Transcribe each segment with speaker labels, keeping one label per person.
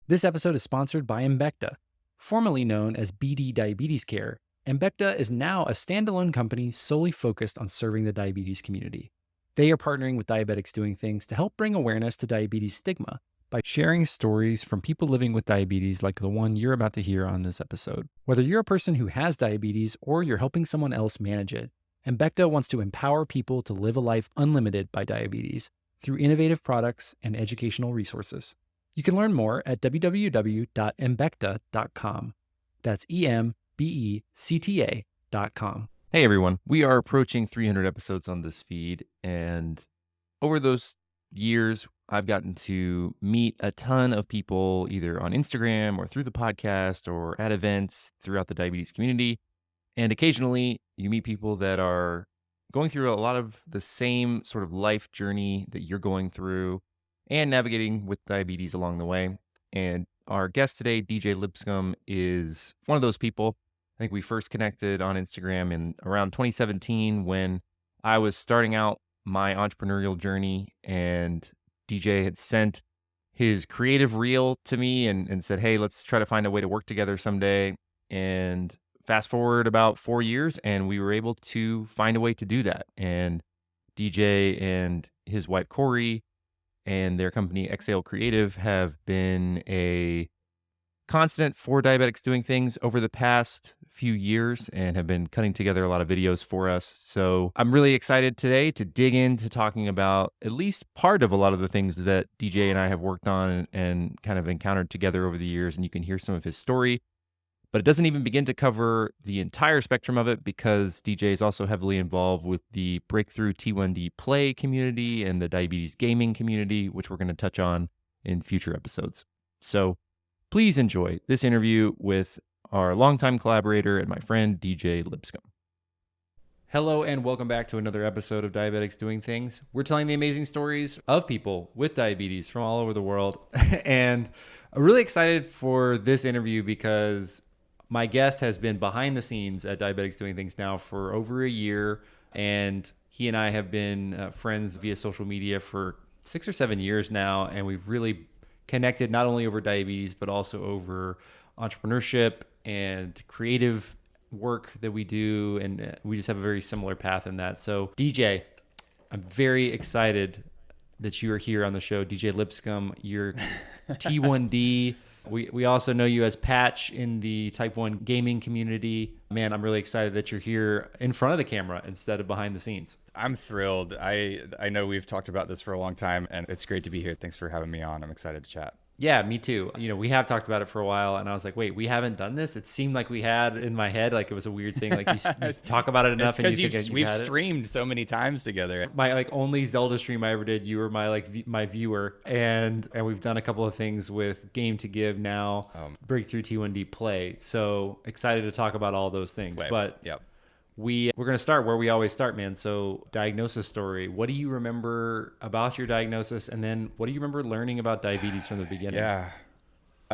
Speaker 1: This episode is sponsored by Embecta. Formerly known as BD Diabetes Care, Embecta is now a standalone company solely focused on serving the diabetes community. They are partnering with Diabetics Doing Things to help bring awareness to diabetes stigma by sharing stories from people living with diabetes like the one you're about to hear on this episode. Whether you're a person who has diabetes or you're helping someone else manage it, Embecta wants to empower people to live a life unlimited by diabetes through innovative products and educational resources. You can learn more at www.embecta.com. That's EMBECTA.com.
Speaker 2: Hey everyone, we are approaching 300 episodes on this feed, and over those years, I've gotten to meet a ton of people either on Instagram or through the podcast or at events throughout the diabetes community. And occasionally you meet people that are going through a lot of the same sort of life journey that you're going through and navigating with diabetes along the way. And our guest today, DJ Lipscomb, is one of those people. I think we first connected on Instagram in around 2017 when I was starting out my entrepreneurial journey, and DJ had sent his creative reel to me and said, hey, let's try to find a way to work together someday. And fast forward about 4 years, and we were able to find a way to do that. And DJ and his wife, Corey, and their company, Exhale Creative, have been a constant for Diabetics Doing Things over the past few years and have been cutting together a lot of videos for us. So I'm really excited today to dig into talking about at least part of a lot of the things that DJ and I have worked on and kind of encountered together over the years. And you can hear some of his story, but it doesn't even begin to cover the entire spectrum of it because DJ is also heavily involved with the Breakthrough T1D Play community and the diabetes gaming community, which we're going to touch on in future episodes. So please enjoy this interview with our longtime collaborator and my friend, DJ Lipscomb. Hello and welcome back to another episode of Diabetics Doing Things. We're telling the amazing stories of people with diabetes from all over the world. And I'm really excited for this interview because my guest has been behind the scenes at Diabetics Doing Things now for over a year. And he and I have been friends via social media for 6 or 7 years now. And we've really connected not only over diabetes, but also over entrepreneurship and creative work that we do. And we just have a very similar path in that. So DJ, I'm very excited that you are here on the show. DJ Lipscomb, you're T1D. We also know you as Patch in the Type 1 gaming community. Man, I'm really excited that you're here in front of the camera instead of behind the scenes.
Speaker 3: I'm thrilled. I know we've talked about this for a long time, and it's great to be here. Thanks for having me on. I'm excited to chat.
Speaker 1: Yeah, me too. You know, we have talked about it for a while, and I was like, wait, we haven't done this? It seemed like we had in my head, like it was a weird thing. Like you talk about it enough,
Speaker 3: it's
Speaker 1: and you
Speaker 3: because we've streamed so many times together.
Speaker 1: My only Zelda stream I ever did, you were my my viewer, and we've done a couple of things with Game to Give now, Breakthrough T1D Play. So excited to talk about all those things. But
Speaker 3: yep.
Speaker 1: We're going to start where we always start, man. So diagnosis story. What do you remember about your diagnosis? And then what do you remember learning about diabetes from the beginning?
Speaker 3: Yeah.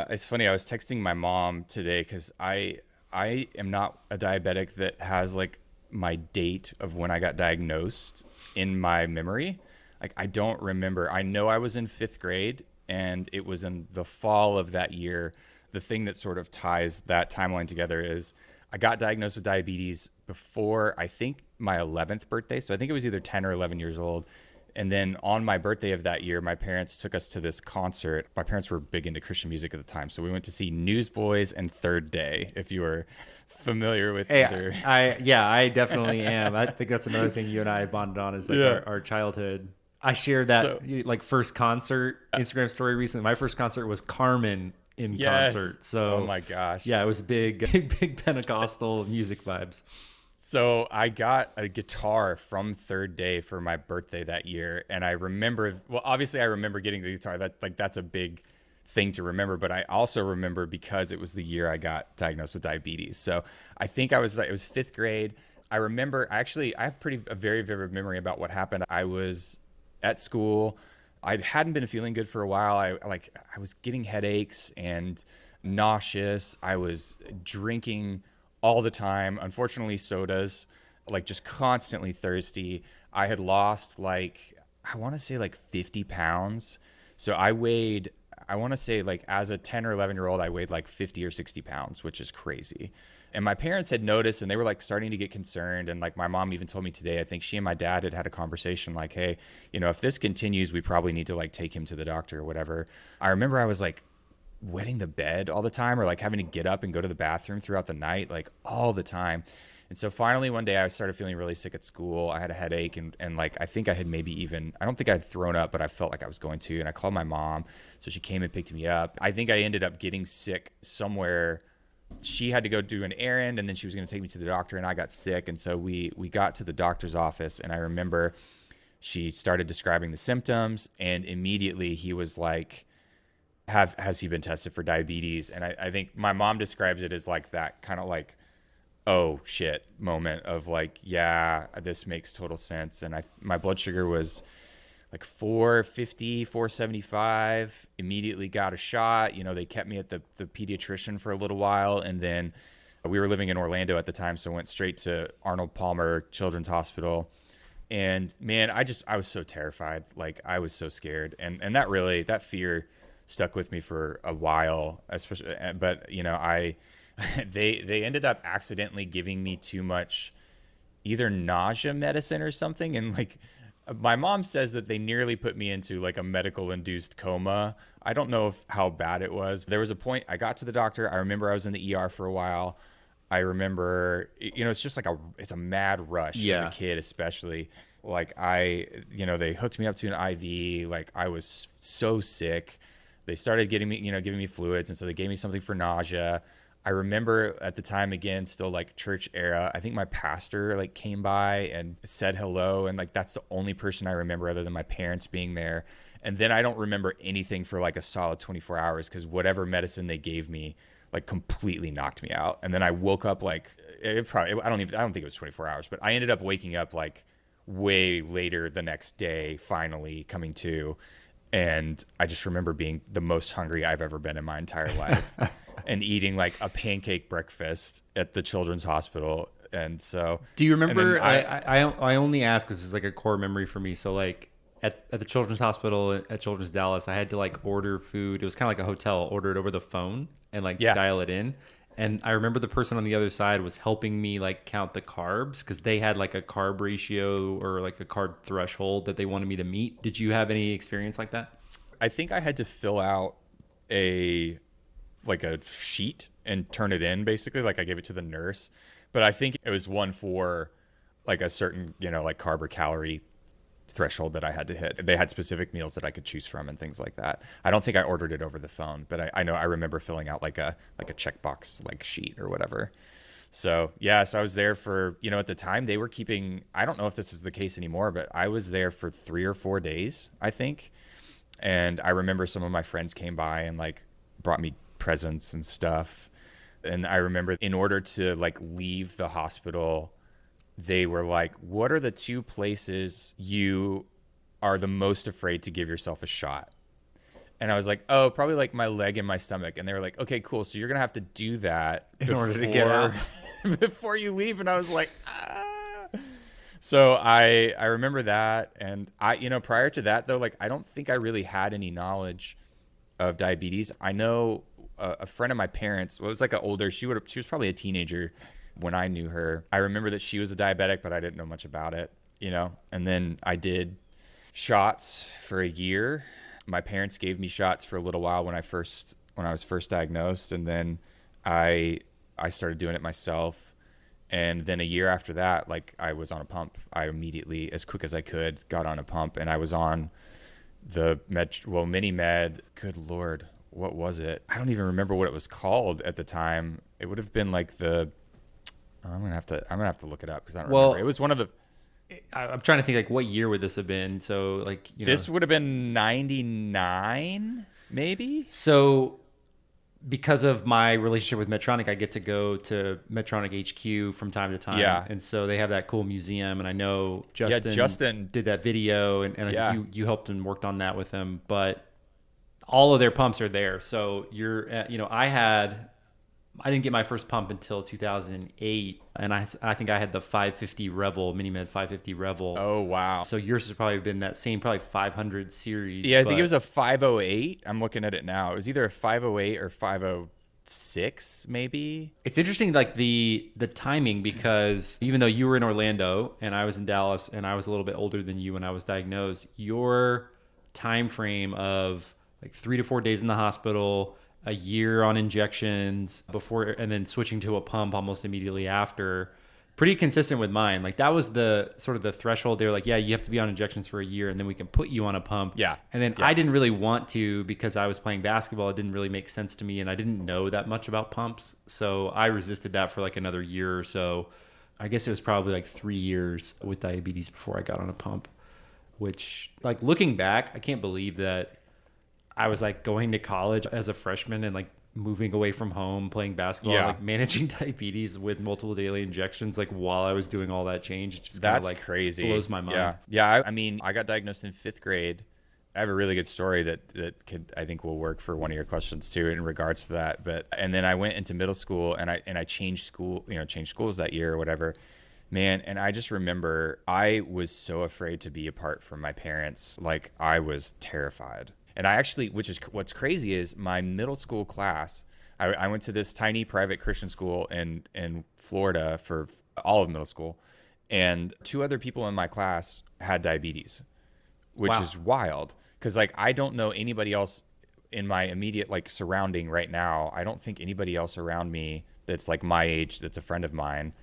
Speaker 3: It's funny. I was texting my mom today because I am not a diabetic that has like my date of when I got diagnosed in my memory. Like I don't remember. I know I was in 5th grade and it was in the fall of that year. The thing that sort of ties that timeline together is I got diagnosed with diabetes before, I think, my 11th birthday. So I think it was either 10 or 11 years old. And then on my birthday of that year, my parents took us to this concert. My parents were big into Christian music at the time. So we went to see Newsboys and Third Day, if you were familiar with either.
Speaker 1: I definitely am. I think that's another thing you and I bonded on is like our childhood. I shared that first concert Instagram story recently. My first concert was Carmen in concert. So
Speaker 3: oh my gosh.
Speaker 1: Yeah, it was big Pentecostal music vibes.
Speaker 3: So I got a guitar from Third Day for my birthday that year. And I remember, well, obviously I remember getting the guitar. That's a big thing to remember. But I also remember because it was the year I got diagnosed with diabetes. So I think it was 5th grade. I remember, I have a very vivid memory about what happened. I was at school. I hadn't been feeling good for a while. I was getting headaches and nauseous. I was drinking all the time. Unfortunately, sodas, like just constantly thirsty. I had lost I want to say 50 pounds. So I weighed I want to say like as a 10 or 11-year-old, I weighed like 50 or 60 pounds, which is crazy. And my parents had noticed and they were like starting to get concerned. And like my mom even told me today, I think she and my dad had a conversation like, hey, if this continues, we probably need to like take him to the doctor or whatever. I remember I was like wetting the bed all the time, or like having to get up and go to the bathroom throughout the night, like all the time. And so finally one day I started feeling really sick at school. I had a headache and like, I think I had I don't think I'd thrown up, but I felt like I was going to. And I called my mom. So she came and picked me up. I think I ended up getting sick somewhere. She had to go do an errand and then she was going to take me to the doctor, and I got sick. And so we got to the doctor's office, and I remember she started describing the symptoms, and immediately he was like, has he been tested for diabetes? And I think my mom describes it as like that kind of like, oh shit moment of like, yeah, this makes total sense. And my blood sugar was like 450, 475, immediately got a shot. They kept me at the pediatrician for a little while. And then we were living in Orlando at the time, so went straight to Arnold Palmer Children's Hospital. And man, I was so terrified. Like I was so scared. And that fear stuck with me for a while, especially, but they ended up accidentally giving me too much either nausea medicine or something. And like, my mom says that they nearly put me into like a medical induced coma. I don't know how bad it was. There was a point I got to the doctor. I remember I was in the ER for a while. I remember, it's just like it's a mad rush as a kid, especially. Like they hooked me up to an IV. Like I was so sick. They started giving me fluids. And so they gave me something for nausea. I remember at the time, again, still like church era, I think my pastor like came by and said hello. And like, that's the only person I remember other than my parents being there. And then I don't remember anything for like a solid 24 hours because whatever medicine they gave me like completely knocked me out. And then I woke up like, I don't think it was 24 hours, but I ended up waking up like way later the next day, finally coming to. And I just remember being the most hungry I've ever been in my entire life and eating like a pancake breakfast at the children's hospital. And so,
Speaker 1: do you remember, I only ask because it's like a core memory for me. So like at the children's hospital at Children's Dallas, I had to like order food. It was kind of like a hotel, order it over the phone and like dial it in. And I remember the person on the other side was helping me like count the carbs because they had like a carb ratio or like a carb threshold that they wanted me to meet. Did you have any experience like that?
Speaker 3: I think I had to fill out a sheet and turn it in, basically. Like I gave it to the nurse, but I think it was one for like a certain, like carb or calorie threshold that I had to hit. They had specific meals that I could choose from and things like that. I don't think I ordered it over the phone, but I know I remember filling out like a checkbox like sheet or whatever. So so I was there for, at the time they were keeping, I don't know if this is the case anymore, but I was there for 3 or 4 days, I think. And I remember some of my friends came by and like brought me presents and stuff. And I remember in order to like leave the hospital, they were like, what are the 2 places you are the most afraid to give yourself a shot? And I was like, oh, probably like my leg and my stomach. And they were like, okay, cool. So you're going to have to do that
Speaker 1: in order to get out
Speaker 3: before you leave. And I was like, ah. So I remember that. And prior to that though, like, I don't think I really had any knowledge of diabetes. I know a friend of my parents, it was like she was probably a teenager when I knew her. I remember that she was a diabetic, but I didn't know much about it, and then I did shots for a year. My parents gave me shots for a little while when I was first diagnosed. And then I started doing it myself. And then a year after that, like I was on a pump. I immediately, as quick as I could, got on a pump, and I was on the mini med. Good Lord, what was it? I don't even remember what it was called at the time. It would have been like I'm gonna have to look it up because I don't remember. It was one of the.
Speaker 1: I'm trying to think like what year would this have been? So like
Speaker 3: this would have been 99, maybe.
Speaker 1: So because of my relationship with Medtronic, I get to go to Medtronic HQ from time to time.
Speaker 3: Yeah.
Speaker 1: And so they have that cool museum, and I know Justin did that video, and I think you helped and worked on that with him. But all of their pumps are there. So you're, I had I didn't get my first pump until 2008, and I think I had the 550 Revel, MiniMed 550 Revel.
Speaker 3: Oh, wow.
Speaker 1: So yours has probably been that same, probably 500 series.
Speaker 3: Yeah, I think it was a 508. I'm looking at it now. It was either a 508 or 506, maybe.
Speaker 1: It's interesting, like the timing, because even though you were in Orlando and I was in Dallas, and I was a little bit older than you when I was diagnosed, your time frame of like 3 to 4 days in the hospital, a year on injections before, and then switching to a pump almost immediately after, pretty consistent with mine. Like that was the sort of the threshold. They were like, yeah, you have to be on injections for a year and then we can put you on a pump.
Speaker 3: Yeah.
Speaker 1: And then
Speaker 3: Yeah.
Speaker 1: I didn't really want to, because I was playing basketball. It didn't really make sense to me, and I didn't know that much about pumps. So I resisted that for like another year or so. I guess it was probably like 3 years with diabetes before I got on a pump, which, like, looking back, I can't believe that I was like going to college as a freshman and like moving away from home, playing basketball,
Speaker 3: Yeah.
Speaker 1: like managing diabetes with multiple daily injections, like while I was doing all that change. It just kind of
Speaker 3: That's
Speaker 1: like
Speaker 3: crazy.
Speaker 1: blows my mind.
Speaker 3: Yeah. Yeah. I mean, I got diagnosed in 5th grade. I have a really good story that could, I think, will work for one of your questions too in regards to that. But, and then I went into middle school and I changed changed schools that year or whatever, man. And I just remember I was so afraid to be apart from my parents. Like, I was terrified. And I actually, which is what's crazy, is my middle school class, I went to this tiny private Christian school in Florida for all of middle school. And 2 other people in my class had diabetes, which
Speaker 1: Wow.
Speaker 3: is wild. Because, like, I don't know anybody else in my immediate, like, surrounding right now. I don't think anybody else around me that's like my age, that's a friend of mine,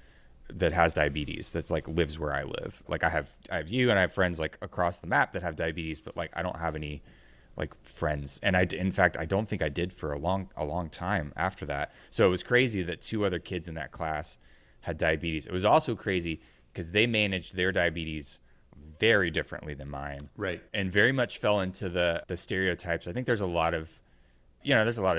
Speaker 3: that has diabetes, that's like lives where I live. Like, I have you, and I have friends like across the map that have diabetes, but like I don't have any like friends. And in fact, I don't think I did for a long time after that. So it was crazy that 2 other kids in that class had diabetes. It was also crazy because they managed their diabetes very differently than mine.
Speaker 1: Right.
Speaker 3: And very much fell into the stereotypes. I think there's a lot of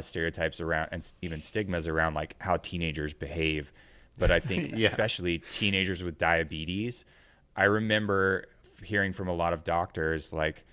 Speaker 3: stereotypes around, and even stigmas around, like how teenagers behave. But I think
Speaker 1: Yeah.
Speaker 3: especially teenagers with diabetes, I remember hearing from a lot of doctors, like,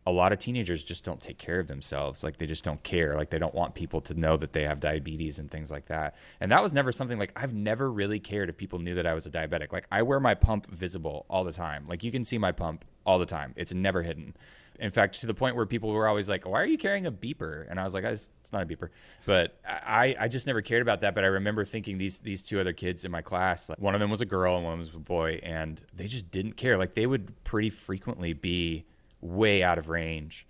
Speaker 3: a lot of teenagers just don't take care of themselves. Like, they just don't care. Like, they don't want people to know that they have diabetes and things like that. And that was never something, like, I've never really cared if people knew that I was a diabetic. Like, I wear my pump visible all the time. Like, you can see my pump all the time. It's never hidden. In fact, to the point where people were always like, why are you carrying a beeper? And I was like, it's not a beeper. But I just never cared about that. But I remember thinking these 2 other kids in my class, like, one of them was a girl and one was a boy, and they just didn't care. Like, they would pretty frequently be way out of range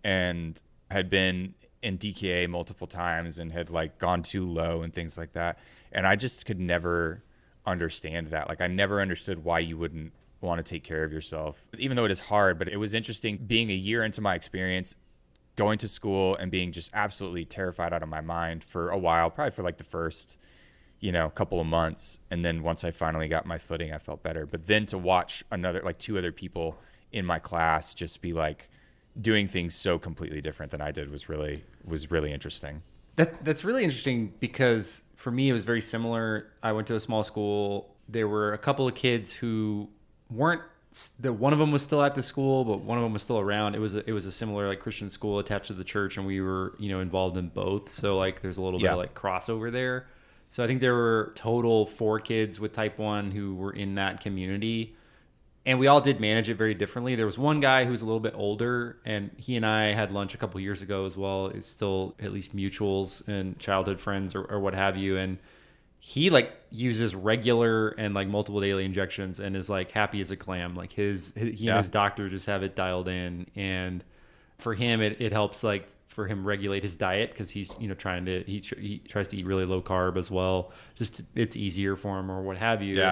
Speaker 3: and had been in DKA multiple times and had like gone too low and things like that. And I just could never understand that. Like, I never understood why you wouldn't want to take care of yourself, even though it is hard. But it was interesting being a year into my experience, going to school and being just absolutely terrified out of my mind for a while, probably for like the first, couple of months. And then once I finally got my footing, I felt better. But then to watch like 2 other people in my class just be like doing things so completely different than I did was really interesting.
Speaker 1: That's really interesting, because for me it was very similar. I went to a small school. There were a couple of kids who weren't, one of them was still at the school, but one of them was still around. It was a similar like Christian school attached to the church, and we were involved in both. So like there's a little bit of like crossover there. So I think there were total 4 kids with type 1 who were in that community. And we all did manage it very differently. There was one guy who was a little bit older, and he and I had lunch a couple years ago as well. It's still at least mutuals and childhood friends or what have you. And he like uses regular and like multiple daily injections and is like happy as a clam. Like he and his doctor just have it dialed in. And for him, it helps like for him regulate his diet, because he's he tries to eat really low carb as well. Just it's easier for him or what have you.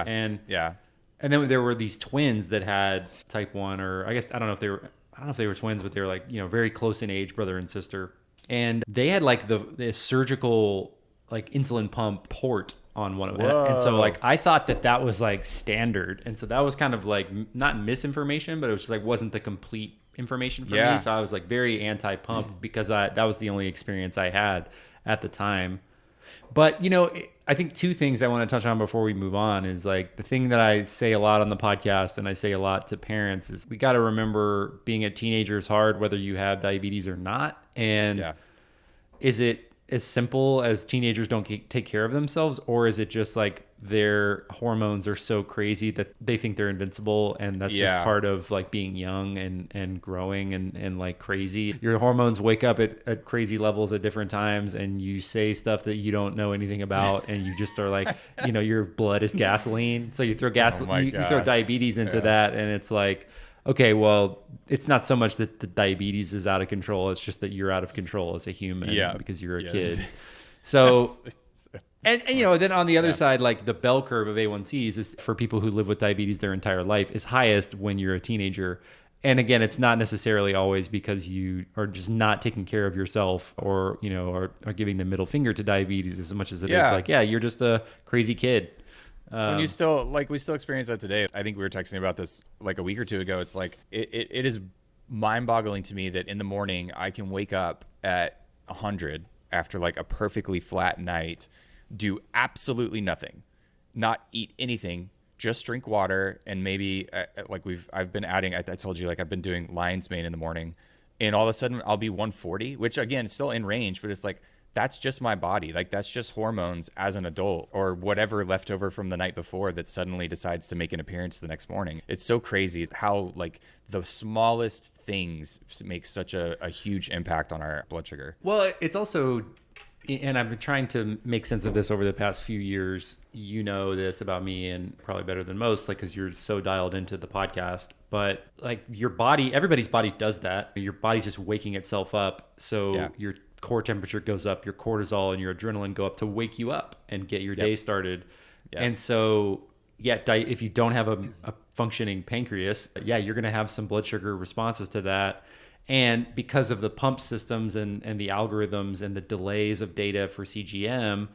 Speaker 1: And then there were these twins that had type 1, or I don't know if they were twins, but they were like, very close in age, brother and sister. And they had like the surgical like insulin pump port on one of them. And so like I thought that was like standard. And so that was kind of like not misinformation, but it was just like wasn't the complete information for me. So I was like very anti-pump because that was the only experience I had at the time. But, I think 2 things I want to touch on before we move on is like the thing that I say a lot on the podcast, and I say a lot to parents, is we got to remember being a teenager is hard, whether you have diabetes or not. And is it as simple as teenagers don't take care of themselves, or is it just like their hormones are so crazy that they think they're invincible, and that's just part of like being young and growing and like crazy? Your hormones wake up at crazy levels at different times, and you say stuff that you don't know anything about, and you just are like, your blood is gasoline, so you throw gasoline, you throw diabetes into that, and it's like, okay, well, it's not so much that the diabetes is out of control. It's just that you're out of control as a human because you're a kid. So, and then on the other side, like the bell curve of A1Cs is for people who live with diabetes their entire life is highest when you're a teenager. And again, it's not necessarily always because you are just not taking care of yourself or, are giving the middle finger to diabetes as much as it is like, you're just a crazy kid.
Speaker 3: When you still we still experience that today. I think we were texting about this like a week or two ago. It's like it is mind-boggling to me that in the morning I can wake up at 100 after like a perfectly flat night, do absolutely nothing, not eat anything, just drink water, and maybe I've been adding. I told you, like, I've been doing lion's mane in the morning, and all of a sudden I'll be 140, which again is still in range, but it's like, that's just my body. Like, that's just hormones as an adult or whatever left over from the night before that suddenly decides to make an appearance the next morning. It's so crazy how like the smallest things make such a huge impact on our blood sugar.
Speaker 1: Well, it's also, and I've been trying to make sense of this over the past few years. You know this about me, and probably better than most, like, because you're so dialed into the podcast. But like your body, everybody's body does that. Your body's just waking itself up. So your core temperature goes up, your cortisol and your adrenaline go up to wake you up and get your day started. And so, if you don't have a functioning pancreas, you're going to have some blood sugar responses to that. And because of the pump systems and the algorithms and the delays of data for CGM,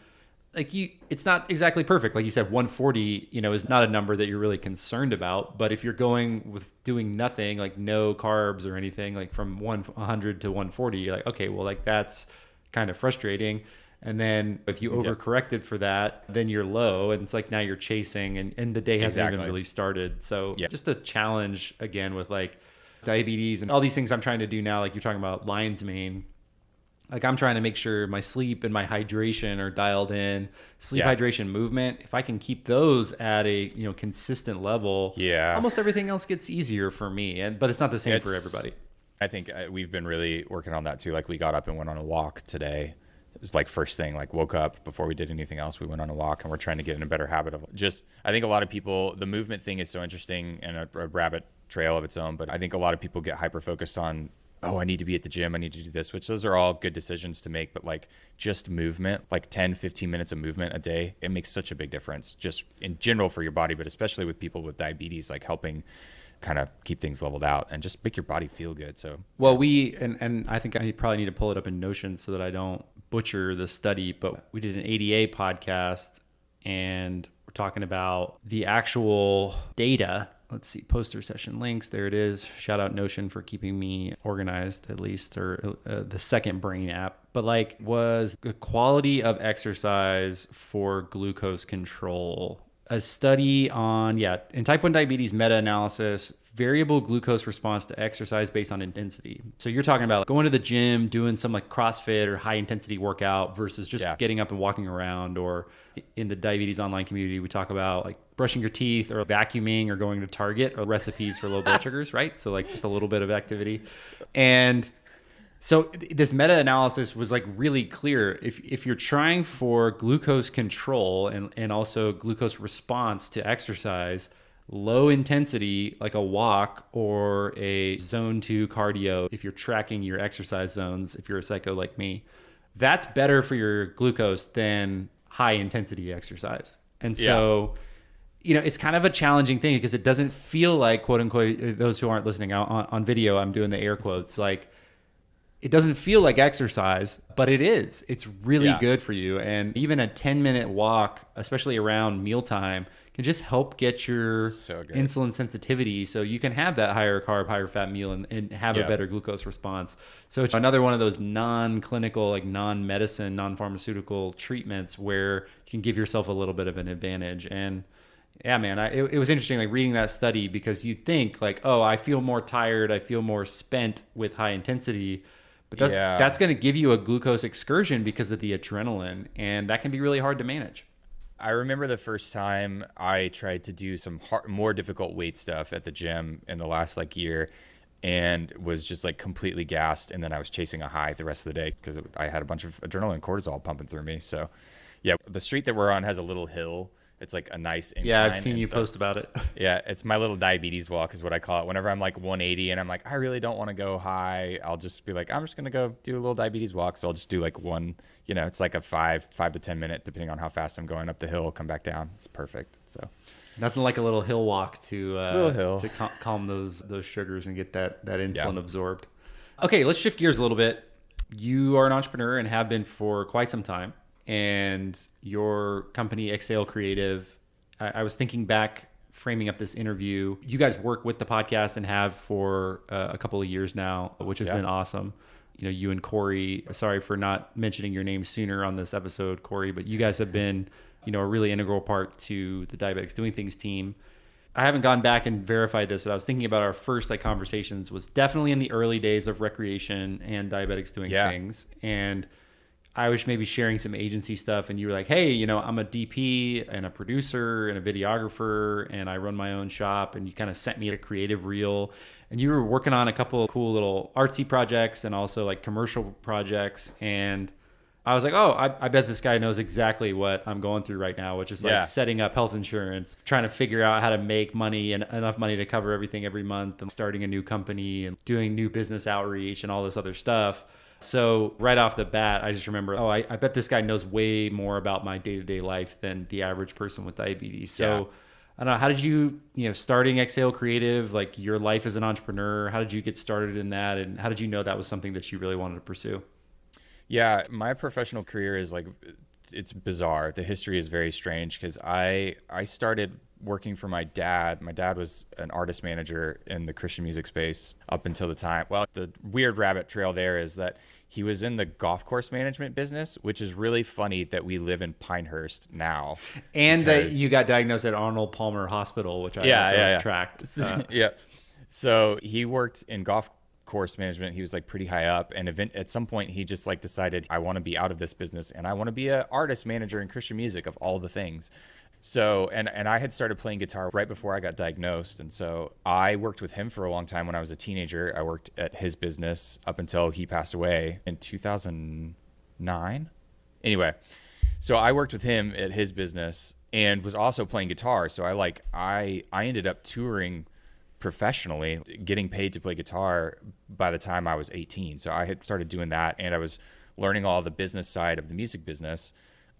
Speaker 1: it's not exactly perfect. Like you said, 140, is not a number that you're really concerned about. But if you're going with doing nothing, like no carbs or anything, like from 100 to 140, you're like, okay, well, like that's kind of frustrating. And then if you overcorrected for that, then you're low, and it's like now you're chasing, and the day hasn't even really started. So just a challenge again with like diabetes and all these things I'm trying to do now. Like you're talking about lion's mane. Like I'm trying to make sure my sleep and my hydration are dialed in. Sleep, hydration, movement. If I can keep those at a consistent level, almost everything else gets easier for me. But it's not the same for everybody.
Speaker 3: I think we've been really working on that too. Like we got up and went on a walk today. It was like first thing, like woke up before we did anything else. We went on a walk, and we're trying to get in a better habit of just. I think a lot of people, the movement thing is so interesting and a rabbit trail of its own. But I think a lot of people get hyper focused on, oh, I need to be at the gym, I need to do this, which those are all good decisions to make. But like just movement, like 10, 15 minutes of movement a day, it makes such a big difference just in general for your body, but especially with people with diabetes, like helping kind of keep things leveled out and just make your body feel good. So,
Speaker 1: well, and I think I probably need to pull it up in Notion so that I don't butcher the study, but we did an ADA podcast, and we're talking about the actual data. Let's see, poster session links. There it is. Shout out Notion for keeping me organized, at least, or the second brain app. But like, was the quality of exercise for glucose control. A study on, in type 1 diabetes, meta-analysis, variable glucose response to exercise based on intensity. So you're talking about going to the gym, doing some like CrossFit or high intensity workout versus just getting up and walking around. Or in the diabetes online community, we talk about like brushing your teeth or vacuuming or going to Target, or recipes for low blood sugars, right? So like just a little bit of activity. And so this meta-analysis was like really clear. If you're trying for glucose control and also glucose response to exercise, low intensity, like a walk or a zone 2 cardio, if you're tracking your exercise zones, if you're a psycho like me, that's better for your glucose than high intensity exercise. And so, it's kind of a challenging thing because it doesn't feel like, quote unquote, those who aren't listening on video, I'm doing the air quotes, like, it doesn't feel like exercise, but it is. It's really good for you. And even a 10-minute walk, especially around mealtime, can just help get your insulin sensitivity so you can have that higher carb, higher fat meal and have a better glucose response. So it's another one of those non-clinical, like non-medicine, non-pharmaceutical treatments where you can give yourself a little bit of an advantage. And yeah, man, it was interesting, like reading that study, because you'd think like, oh, I feel more tired, I feel more spent with high intensity. But
Speaker 3: Yeah.
Speaker 1: that's going to give you a glucose excursion because of the adrenaline, and that can be really hard to manage.
Speaker 3: I remember the first time I tried to do some more difficult weight stuff at the gym in the last like year, and was just like completely gassed. And then I was chasing a high the rest of the day because I had a bunch of adrenaline cortisol pumping through me. So yeah, the street that we're on has a little hill. It's like a nice incline.
Speaker 1: Yeah, I've seen
Speaker 3: and
Speaker 1: you
Speaker 3: so,
Speaker 1: post about it.
Speaker 3: Yeah, it's my little diabetes walk is what I call it. Whenever I'm like 180 and I'm like, I really don't want to go high, I'll just be like, I'm just going to go do a little diabetes walk. So I'll just do like one, it's like a 5 to 10 minute, depending on how fast I'm going up the hill, come back down. It's perfect. So
Speaker 1: Nothing like a little hill walk to
Speaker 3: little hill.
Speaker 1: to calm those sugars and get that insulin absorbed. Okay, let's shift gears a little bit. You are an entrepreneur and have been for quite some time, and your company Exhale Creative. I was thinking back, framing up this interview. You guys work with the podcast and have for a couple of years now, which has been awesome. You and Corey, sorry for not mentioning your name sooner on this episode, Corey, but you guys have been, a really integral part to the Diabetics Doing Things team. I haven't gone back and verified this, but I was thinking about our first conversations was definitely in the early days of recreation and Diabetics Doing Things. And I was maybe sharing some agency stuff, and you were like, hey, I'm a DP and a producer and a videographer, and I run my own shop. And you kind of sent me a creative reel, and you were working on a couple of cool little artsy projects and also like commercial projects. And I was like, oh, I bet this guy knows exactly what I'm going through right now, which is like setting up health insurance, trying to figure out how to make money and enough money to cover everything every month, and starting a new company and doing new business outreach and all this other stuff. So right off the bat, I just remember, I bet this guy knows way more about my day-to-day life than the average person with diabetes. So I don't know, how did you, starting Exhale Creative, like your life as an entrepreneur, how did you get started in that? And how did you know that was something that you really wanted to pursue?
Speaker 3: Yeah, my professional career is it's bizarre. The history is very strange because I started working for my dad. My dad was an artist manager in the Christian music space up until the time. Well, the weird rabbit trail there is that he was in the golf course management business, which is really funny that we live in Pinehurst now.
Speaker 1: And that you got diagnosed at Arnold Palmer Hospital, which I also tracked.
Speaker 3: Yeah. So he worked in golf course management. He was like pretty high up, and at some point he just like decided, I want to be out of this business and I want to be an artist manager in Christian music of all the things. So, and I had started playing guitar right before I got diagnosed. And so I worked with him for a long time when I was a teenager. I worked at his business up until he passed away in 2009. Anyway, so I worked with him at his business and was also playing guitar. So I ended up touring professionally, getting paid to play guitar by the time I was 18. So I had started doing that, and I was learning all the business side of the music business.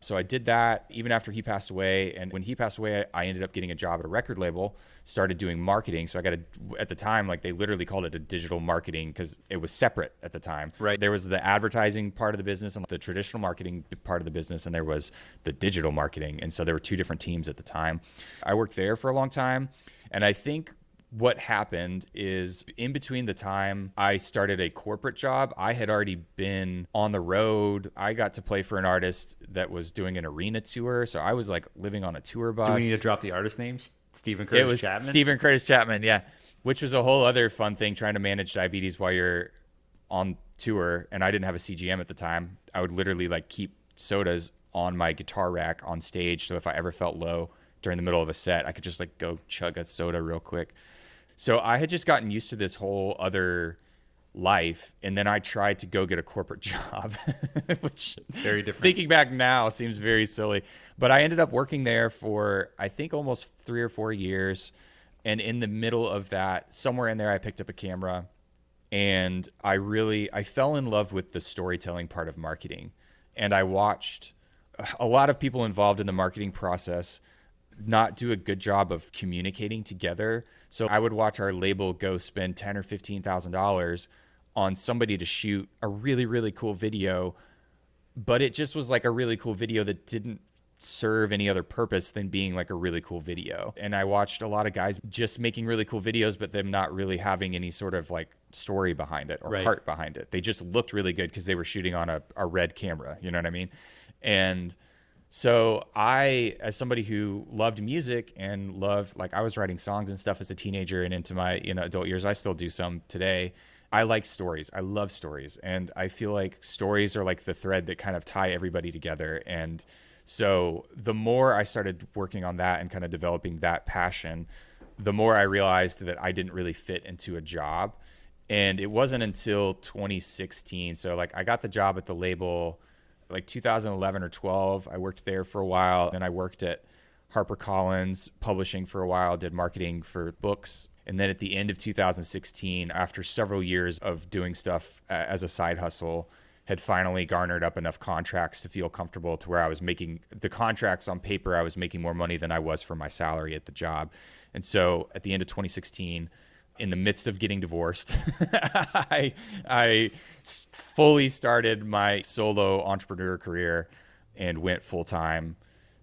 Speaker 3: So I did that even after he passed away. And when he passed away, I ended up getting a job at a record label, started doing marketing. So I got at the time, like they literally called it a digital marketing because it was separate at the time.
Speaker 1: Right.
Speaker 3: There was the advertising part of the business and the traditional marketing part of the business, and there was the digital marketing. And so there were two different teams at the time. I worked there for a long time. And I think what happened is in between the time I started a corporate job, I had already been on the road. I got to play for an artist that was doing an arena tour. So I was like living on a tour bus.
Speaker 1: Do we need to drop the artist name? Stephen Curtis Chapman?
Speaker 3: Stephen Curtis Chapman, yeah. Which was a whole other fun thing, trying to manage diabetes while you're on tour. And I didn't have a CGM at the time. I would literally like keep sodas on my guitar rack on stage. So if I ever felt low during the middle of a set, I could just like go chug a soda real quick. So I had just gotten used to this whole other life, and then I tried to go get a corporate job, which
Speaker 1: very different.
Speaker 3: Thinking back now seems very silly. But I ended up working there for, I think, almost 3 or 4 years. And in the middle of that, somewhere in there, I picked up a camera, and I fell in love with the storytelling part of marketing. And I watched a lot of people involved in the marketing process not do a good job of communicating together. So I would watch our label go spend $10,000 or $15,000 on somebody to shoot a really, really cool video, but it just was like a really cool video that didn't serve any other purpose than being like a really cool video. And I watched a lot of guys just making really cool videos, but them not really having any sort of like story behind it or heart behind it. They just looked really good because they were shooting on a red camera. You know what I mean? And so I, as somebody who loved music and loved, like I was writing songs and stuff as a teenager and into my adult years, I still do some today. I like stories. I love stories. And I feel like stories are like the thread that kind of tie everybody together. And so the more I started working on that and kind of developing that passion, the more I realized that I didn't really fit into a job. And it wasn't until 2016. So like I got the job at the label like 2011 or 12. I worked there for a while. Then I worked at HarperCollins publishing for a while, did marketing for books. And then at the end of 2016, after several years of doing stuff as a side hustle, had finally garnered up enough contracts to feel comfortable to where I was making the contracts on paper. I was making more money than I was for my salary at the job. And so at the end of 2016, in the midst of getting divorced, I fully started my solo entrepreneur career and went full time,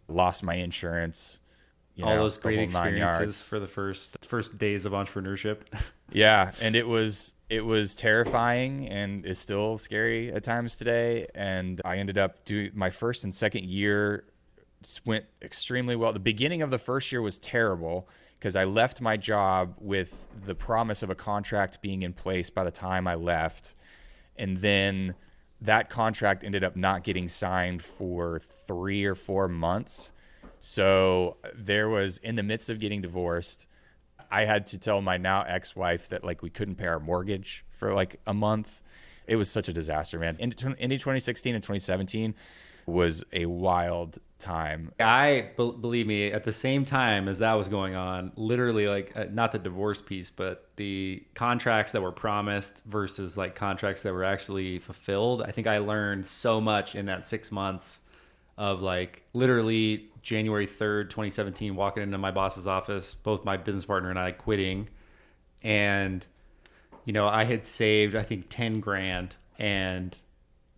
Speaker 3: lost my insurance.
Speaker 1: All those great experiences for the first days of entrepreneurship.
Speaker 3: Yeah, and it was terrifying and is still scary at times today. And I ended up doing my first and second year went extremely well. The beginning of the first year was terrible because I left my job with the promise of a contract being in place by the time I left. And then that contract ended up not getting signed for 3 or 4 months. So there was, in the midst of getting divorced, I had to tell my now ex-wife that like we couldn't pay our mortgage for like a month. It was such a disaster, man. Into 2016 and 2017 was a wild time.
Speaker 1: Believe me, at the same time as that was going on, literally like not the divorce piece, but the contracts that were promised versus like contracts that were actually fulfilled. I think I learned so much in that 6 months of like literally January 3rd, 2017, walking into my boss's office, both my business partner and I quitting. And, you know, I had saved, I think 10 grand and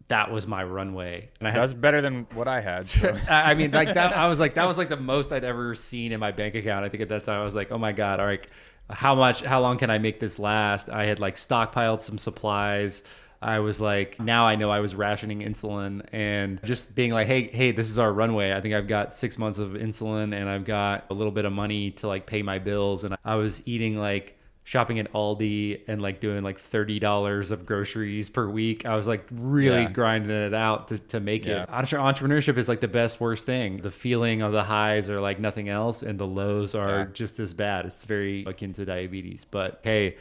Speaker 1: that was my runway. And
Speaker 3: that's better than what I had. So.
Speaker 1: I mean, like that, I was like, that was like the most I'd ever seen in my bank account. I think at that time I was like, oh my God, all right, how long can I make this last? I had like stockpiled some supplies. I was like, now I know I was rationing insulin and just being like, hey, this is our runway. I think I've got 6 months of insulin and I've got a little bit of money to like pay my bills. And I was eating like shopping at Aldi and like doing like $30 of groceries per week. I was like really grinding it out to make it. Entrepreneurship is like the best, worst thing. The feeling of the highs are like nothing else and the lows are just as bad. It's very akin to diabetes, but hey,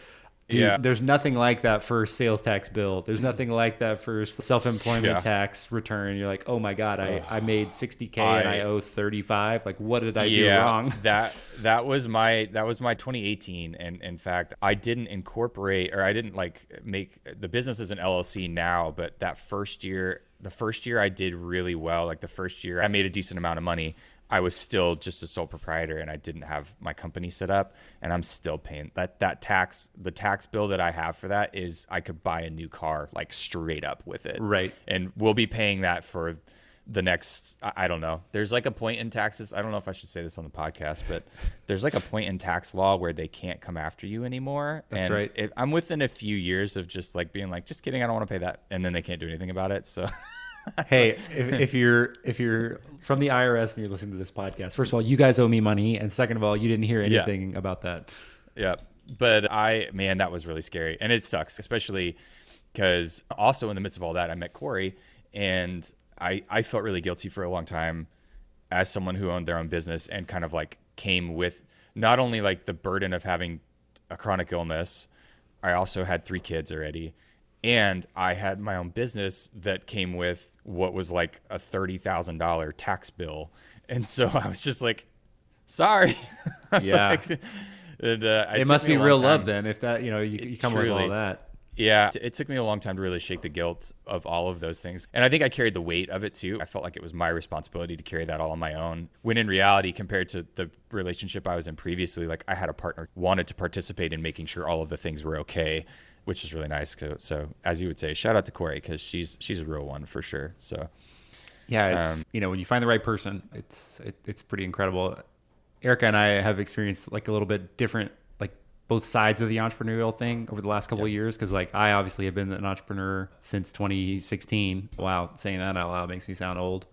Speaker 1: dude, there's nothing like that for sales tax bill. There's nothing like that for self-employment tax return. You're like, oh my God, I made 60K and I owe 35. Like, what did I do wrong?
Speaker 3: That was my 2018. And in fact, I didn't incorporate, or I didn't like make the business as an LLC now, but the first year I did really well. Like the first year I made a decent amount of money. I was still just a sole proprietor and I didn't have my company set up, and I'm still paying that tax. The tax bill that I have for that is I could buy a new car like straight up with it.
Speaker 1: Right.
Speaker 3: And we'll be paying that for the next, I don't know. There's like a point in taxes. I don't know if I should say this on the podcast, but there's like a point in tax law where they can't come after you anymore.
Speaker 1: That's right.
Speaker 3: I'm within a few years of just like being like, just kidding, I don't want to pay that. And then they can't do anything about it. So
Speaker 1: hey, if you're from the IRS and you're listening to this podcast, first of all, you guys owe me money, and second of all, you didn't hear anything about that.
Speaker 3: Yeah, but that was really scary, and it sucks, especially because also in the midst of all that, I met Corey, and I felt really guilty for a long time as someone who owned their own business and kind of like came with not only like the burden of having a chronic illness, I also had 3 kids already. And I had my own business that came with what was like a $30,000 tax bill. And so I was just like, sorry.
Speaker 1: Yeah.
Speaker 3: It
Speaker 1: must be real love then if that, you come with all that.
Speaker 3: Yeah. It took me a long time to really shake the guilt of all of those things. And I think I carried the weight of it too. I felt like it was my responsibility to carry that all on my own. When in reality, compared to the relationship I was in previously, like I had a partner who wanted to participate in making sure all of the things were okay, which is really nice. So as you would say, shout out to Corey, because she's a real one for sure. So
Speaker 1: yeah, it's, when you find the right person, it's pretty incredible. Erica and I have experienced like a little bit different, like both sides of the entrepreneurial thing over the last couple of years. Cause like I obviously have been an entrepreneur since 2016. Wow. Saying that out loud makes me sound old.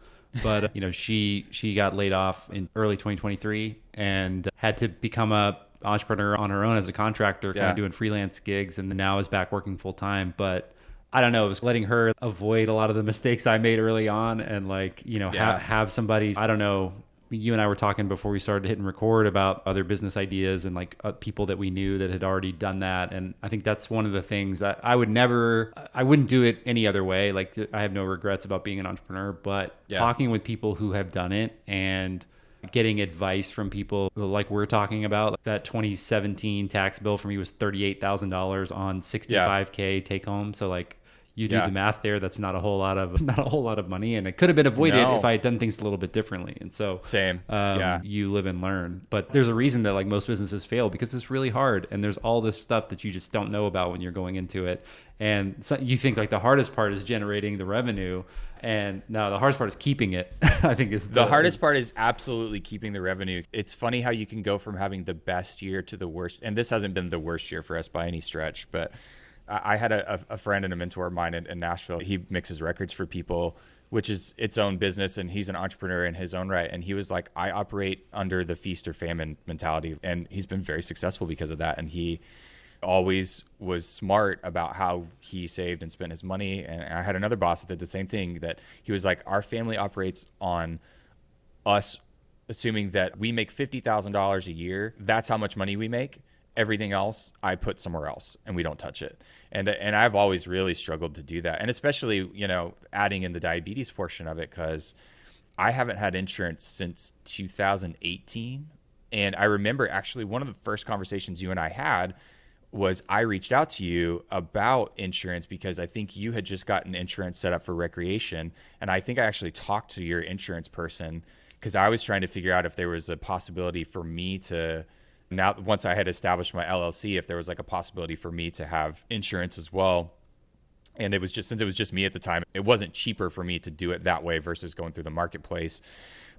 Speaker 1: But she got laid off in early 2023 and had to become a entrepreneur on her own as a contractor, kind of doing freelance gigs, and now is back working full time. But I don't know, it was letting her avoid a lot of the mistakes I made early on, and like, have somebody, I don't know, you and I were talking before we started hitting record about other business ideas and like people that we knew that had already done that. And I think that's one of the things I wouldn't do it any other way. Like, I have no regrets about being an entrepreneur, but talking with people who have done it and getting advice from people like we're talking about. That 2017 tax bill for me was $38,000 on 65K take home. So like, you do the math there. That's not a whole lot of money, and it could have been avoided if I had done things a little bit differently. And so, you live and learn. But there's a reason that like most businesses fail, because it's really hard, and there's all this stuff that you just don't know about when you're going into it. And so you think like the hardest part is generating the revenue, and no, the hardest part is keeping it. I think is
Speaker 3: the hardest part is absolutely keeping the revenue. It's funny how you can go from having the best year to the worst, and this hasn't been the worst year for us by any stretch, but I had a friend and a mentor of mine in Nashville. He mixes records for people, which is its own business, and he's an entrepreneur in his own right. And he was like, I operate under the feast or famine mentality, and he's been very successful because of that. And he always was smart about how he saved and spent his money. And I had another boss that did the same thing, that he was like, our family operates on us assuming that we make $50,000 a year. That's how much money we make. Everything else I put somewhere else, and we don't touch it. And I've always really struggled to do that. And especially, adding in the diabetes portion of it, because I haven't had insurance since 2018. And I remember actually one of the first conversations you and I had was I reached out to you about insurance because I think you had just gotten insurance set up for recreation. And I think I actually talked to your insurance person because I was trying to figure out if there was a possibility for me to, now once I had established my LLC, if there was like a possibility for me to have insurance as well. And it was just, since it was just me at the time, it wasn't cheaper for me to do it that way versus going through the marketplace.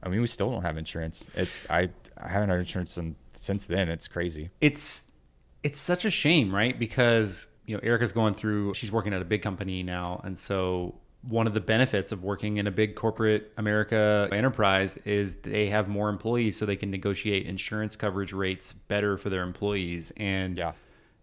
Speaker 3: I mean, we still don't have insurance. I haven't had insurance since then. It's crazy.
Speaker 1: It's such a shame, right? Because, Erica's going through, she's working at a big company now. And so one of the benefits of working in a big corporate America enterprise is they have more employees, so they can negotiate insurance coverage rates better for their employees. And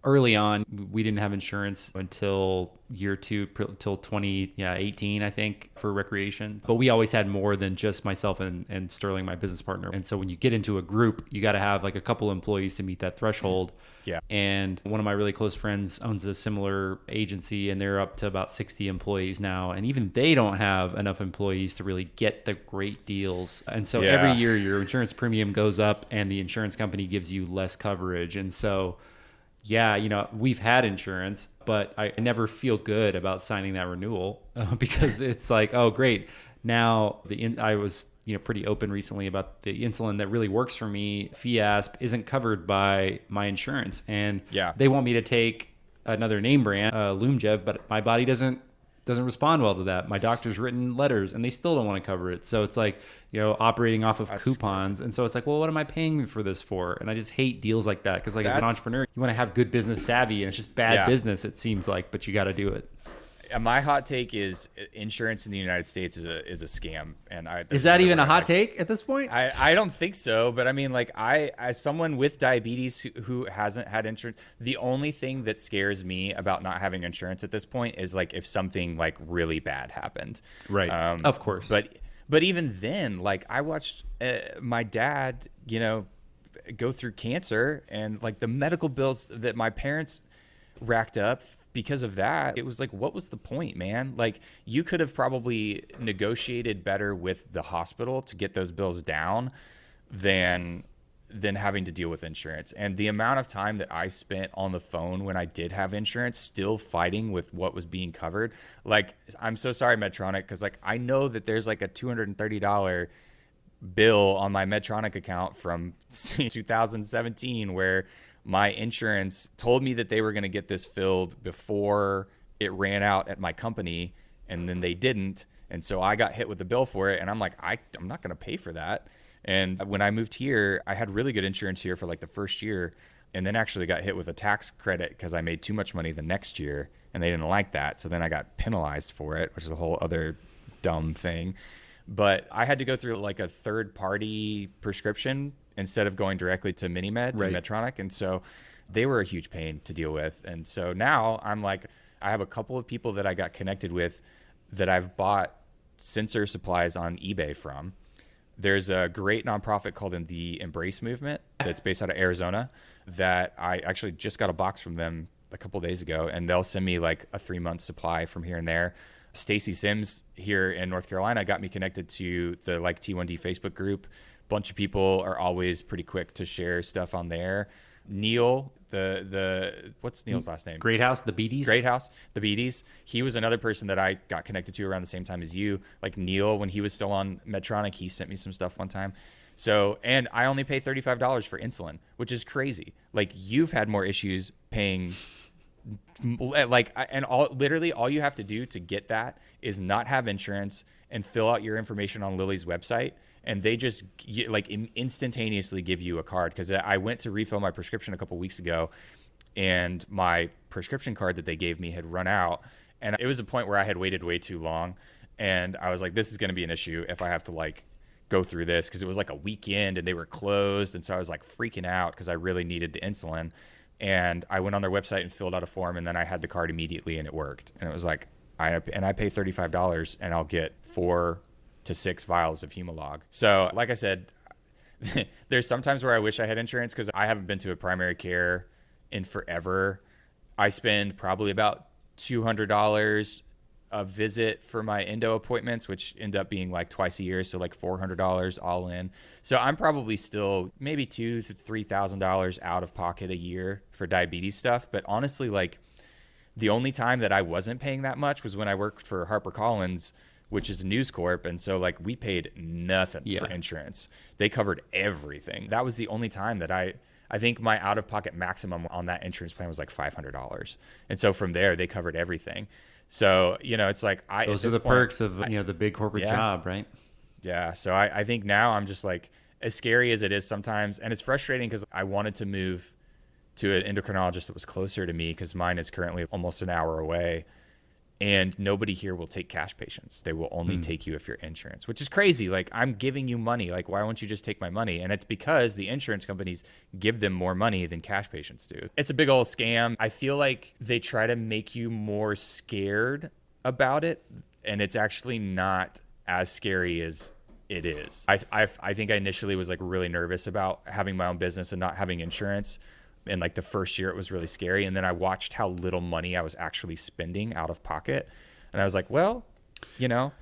Speaker 1: early on, we didn't have insurance until year two, till 2018, I think, for recreation. But we always had more than just myself and Sterling, my business partner. And so when you get into a group, you got to have like a couple employees to meet that threshold.
Speaker 3: Yeah.
Speaker 1: And one of my really close friends owns a similar agency, and they're up to about 60 employees now. And even they don't have enough employees to really get the great deals. And so every year your insurance premium goes up and the insurance company gives you less coverage. And so, we've had insurance, but I never feel good about signing that renewal because it's like, oh, great. Now I was pretty open recently about the insulin that really works for me, Fiasp, isn't covered by my insurance. And they want me to take another name brand, Lumjev, but my body doesn't respond well to that. My doctor's written letters and they still don't want to cover it. So it's like, operating off of coupons. And so it's like, well, what am I paying for this for? And I just hate deals like that. Cause like as an entrepreneur, you want to have good business savvy, and it's just bad business, it seems like, but you got to do it.
Speaker 3: My hot take is insurance in the United States is a scam. And
Speaker 1: is that even a hot take at this point?
Speaker 3: I don't think so. But I mean, like as someone with diabetes who hasn't had insurance, the only thing that scares me about not having insurance at this point is like if something like really bad happened.
Speaker 1: Right. Of course.
Speaker 3: But even then, like I watched my dad, go through cancer, and like the medical bills that my parents racked up because of that, it was like, what was the point, man? Like you could have probably negotiated better with the hospital to get those bills down than having to deal with insurance. And the amount of time that I spent on the phone when I did have insurance, still fighting with what was being covered. Like, I'm so sorry, Medtronic, because like I know that there's like a $230 bill on my Medtronic account from 2017 where my insurance told me that they were going to get this filled before it ran out at my company, and then they didn't. And so I got hit with the bill for it, and I'm like, I'm not going to pay for that. And when I moved here, I had really good insurance here for like the first year, and then actually got hit with a tax credit because I made too much money the next year, and they didn't like that. So then I got penalized for it, which is a whole other dumb thing. But I had to go through like a third-party prescription instead of going directly to MiniMed and Medtronic. And so they were a huge pain to deal with. And so now I'm like, I have a couple of people that I got connected with that I've bought sensor supplies on eBay from. There's a great nonprofit called the Embrace Movement that's based out of Arizona that I actually just got a box from them a couple of days ago, and they'll send me like a 3-month supply from here and there. Stacy Sims here in North Carolina got me connected to the like T1D Facebook group. Bunch of people are always pretty quick to share stuff on there. Neil, the what's Neil's last name?
Speaker 1: Great House, the Beaties.
Speaker 3: Great House, the Beaties. He was another person that I got connected to around the same time as you. Like Neil, when he was still on Medtronic, he sent me some stuff one time. So, and I only pay $35 for insulin, which is crazy. Like you've had more issues paying, like, and literally all you have to do to get that is not have insurance and fill out your information on Lilly's website. And they just like instantaneously give you a card. Because I went to refill my prescription a couple weeks ago, and my prescription card that they gave me had run out. And it was a point where I had waited way too long. And I was like, this is going to be an issue if I have to like go through this, because it was like a weekend and they were closed. And so I was like freaking out because I really needed the insulin. And I went on their website and filled out a form, and then I had the card immediately and it worked. And it was like, I pay $35 and I'll get 4 to 6 vials of Humalog. So like I said, there's sometimes where I wish I had insurance because I haven't been to a primary care in forever. I spend probably about $200 a visit for my endo appointments, which end up being like twice a year. So like $400 all in. So I'm probably still maybe $2,000 to $3,000 out of pocket a year for diabetes stuff. But honestly, like the only time that I wasn't paying that much was when I worked for HarperCollins, which is News Corp. And so like we paid nothing for insurance. They covered everything. That was the only time that I think my out-of-pocket maximum on that insurance plan was like $500. And so from there, they covered everything. So, you know, it's like
Speaker 1: those are the perks of, you know, the big corporate job, right?
Speaker 3: Yeah. So I think now I'm just like, as scary as it is sometimes, and it's frustrating because I wanted to move to an endocrinologist that was closer to me because mine is currently almost an hour away. And nobody here will take cash patients. They will only take you if you're insurance, which is crazy. Like, I'm giving you money. Like, why won't you just take my money? And it's because the insurance companies give them more money than cash patients do. It's a big old scam. I feel like they try to make you more scared about it, and it's actually not as scary as it is. I think I initially was like really nervous about having my own business and not having insurance. And like the first year it was really scary. And then I watched how little money I was actually spending out of pocket. And I was like, well, you know.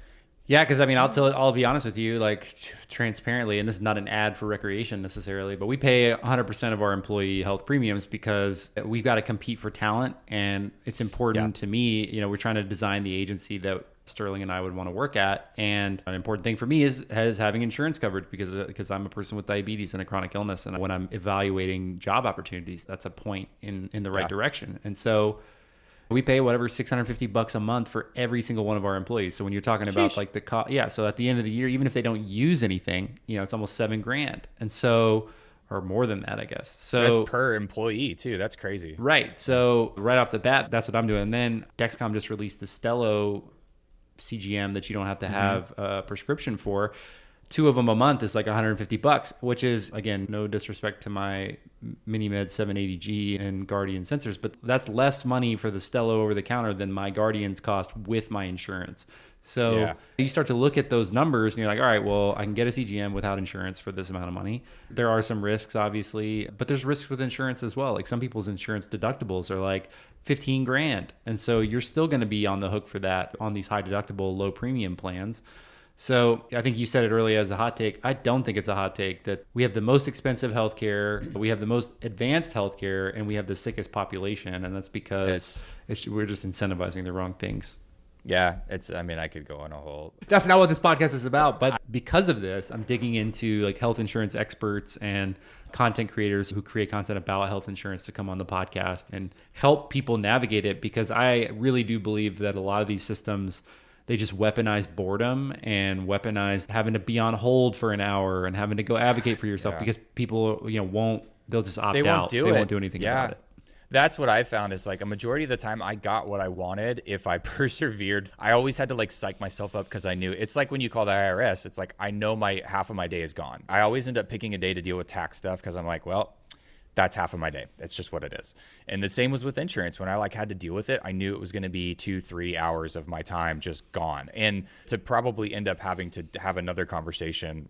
Speaker 1: Yeah, because I mean, I'll be honest with you, like transparently, and this is not an ad for recreation necessarily, but we pay 100% of our employee health premiums because we've got to compete for talent. And it's important to me, you know, we're trying to design the agency that Sterling and I would want to work at. And an important thing for me is having insurance coverage because I'm a person with diabetes and a chronic illness. And when I'm evaluating job opportunities, that's a point in the right direction. And so we pay whatever $650 a month for every single one of our employees. So when you're talking about like the cost, so at the end of the year, even if they don't use anything, you know, it's almost $7,000. And so, or more than that, I guess. So
Speaker 3: that's per employee too. That's crazy.
Speaker 1: Right. So right off the bat, that's what I'm doing. And then Dexcom just released the Stelo CGM that you don't have to have a prescription for. 2 of them a month is like $150, which is, again, no disrespect to my MiniMed 780G and Guardian sensors, but that's less money for the Stelo over the counter than my Guardians cost with my insurance. So you start to look at those numbers and you're like, all right, well, I can get a CGM without insurance for this amount of money. There are some risks, obviously, but there's risks with insurance as well. Like some people's insurance deductibles are like $15,000. And so you're still going to be on the hook for that on these high deductible, low premium plans. So I think you said it earlier as a hot take. I don't think it's a hot take that we have the most expensive healthcare, we have the most advanced healthcare, and we have the sickest population. And that's because we're just incentivizing the wrong things.
Speaker 3: Yeah, I mean, I could go on a whole.
Speaker 1: That's not what this podcast is about. But because of this, I'm digging into like health insurance experts and content creators who create content about health insurance to come on the podcast and help people navigate it, because I really do believe that a lot of these systems, they just weaponize boredom and weaponize having to be on hold for an hour and having to go advocate for yourself because people, you know, they'll just opt out. They won't do anything about it.
Speaker 3: That's what I found is like a majority of the time I got what I wanted if I persevered. I always had to like psych myself up because I knew it's like when you call the IRS, it's like I know my half of my day is gone. I always end up picking a day to deal with tax stuff because I'm like, well, that's half of my day. It's just what it is. And the same was with insurance. When I like had to deal with it, I knew it was going to be 2-3 hours of my time just gone. And to probably end up having to have another conversation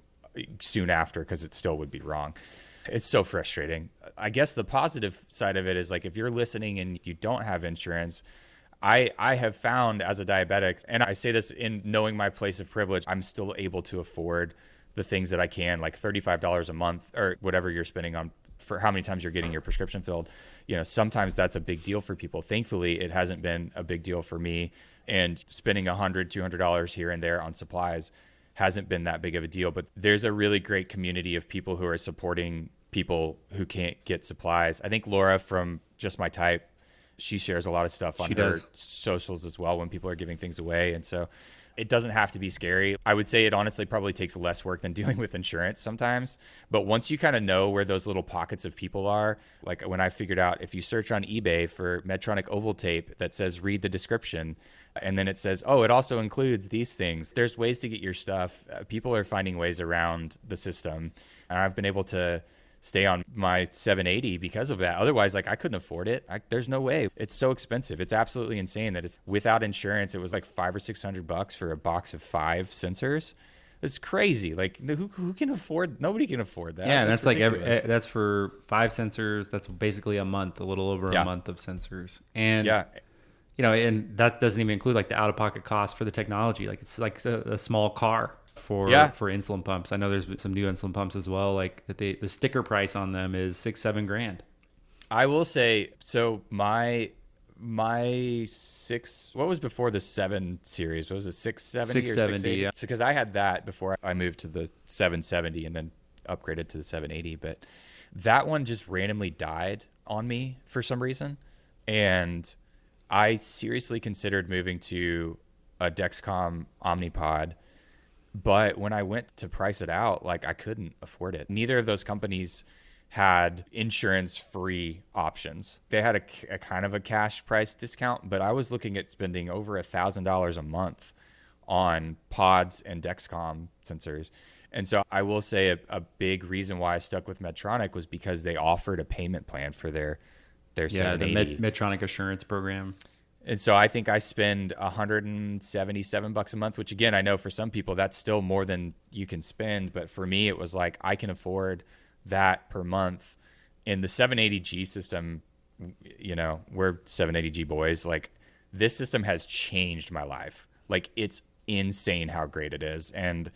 Speaker 3: soon after because it still would be wrong. It's so frustrating. I guess the positive side of it is like if you're listening and you don't have insurance, I have found as a diabetic, and I say this in knowing my place of privilege, I'm still able to afford the things that I can, like $35 a month or whatever you're spending on for how many times you're getting your prescription filled. You know, sometimes that's a big deal for people. Thankfully, it hasn't been a big deal for me, and spending $100-$200 here and there on supplies hasn't been that big of a deal. But there's a really great community of people who are supporting people who can't get supplies. I think Laura from Just My Type, she shares a lot of stuff on her socials as well when people are giving things away. And so it doesn't have to be scary. I would say it honestly probably takes less work than dealing with insurance sometimes. But once you kind of know where those little pockets of people are, like when I figured out if you search on eBay for Medtronic oval tape that says read the description, and then it says, oh, it also includes these things. There's ways to get your stuff. People are finding ways around the system. And I've been able to stay on my 780 because of that. Otherwise, like I couldn't afford it. There's no way. It's so expensive. It's absolutely insane that it's without insurance. It was like $500 or $600 for a box of 5 sensors. It's crazy. Like who can afford? Nobody can afford that.
Speaker 1: Yeah, that's like that's for 5 sensors. That's basically a month, a little over a month of sensors. And you know, and that doesn't even include like the out-of-pocket cost for the technology. Like it's like a small car for insulin pumps. I know there's some new insulin pumps as well. Like that the sticker price on them is $6-7 grand.
Speaker 3: I will say, so my 6, what was before the 7 series? What was it, 670 or 680? Yeah. So because I had that before I moved to the 770 and then upgraded to the 780, but that one just randomly died on me for some reason. And I seriously considered moving to a Dexcom Omnipod, but when I went to price it out, like I couldn't afford it. Neither of those companies had insurance-free options. They had a kind of a cash price discount, but I was looking at spending over $1,000 a month on pods and Dexcom sensors. And so I will say a big reason why I stuck with Medtronic was because they offered a payment plan for their 780.
Speaker 1: The Medtronic Assurance Program.
Speaker 3: And so I think I spend $177 a month, which again, I know for some people that's still more than you can spend. But for me, it was like I can afford that per month. In the 780G system, you know, we're 780G boys. Like this system has changed my life. Like it's insane how great it is. And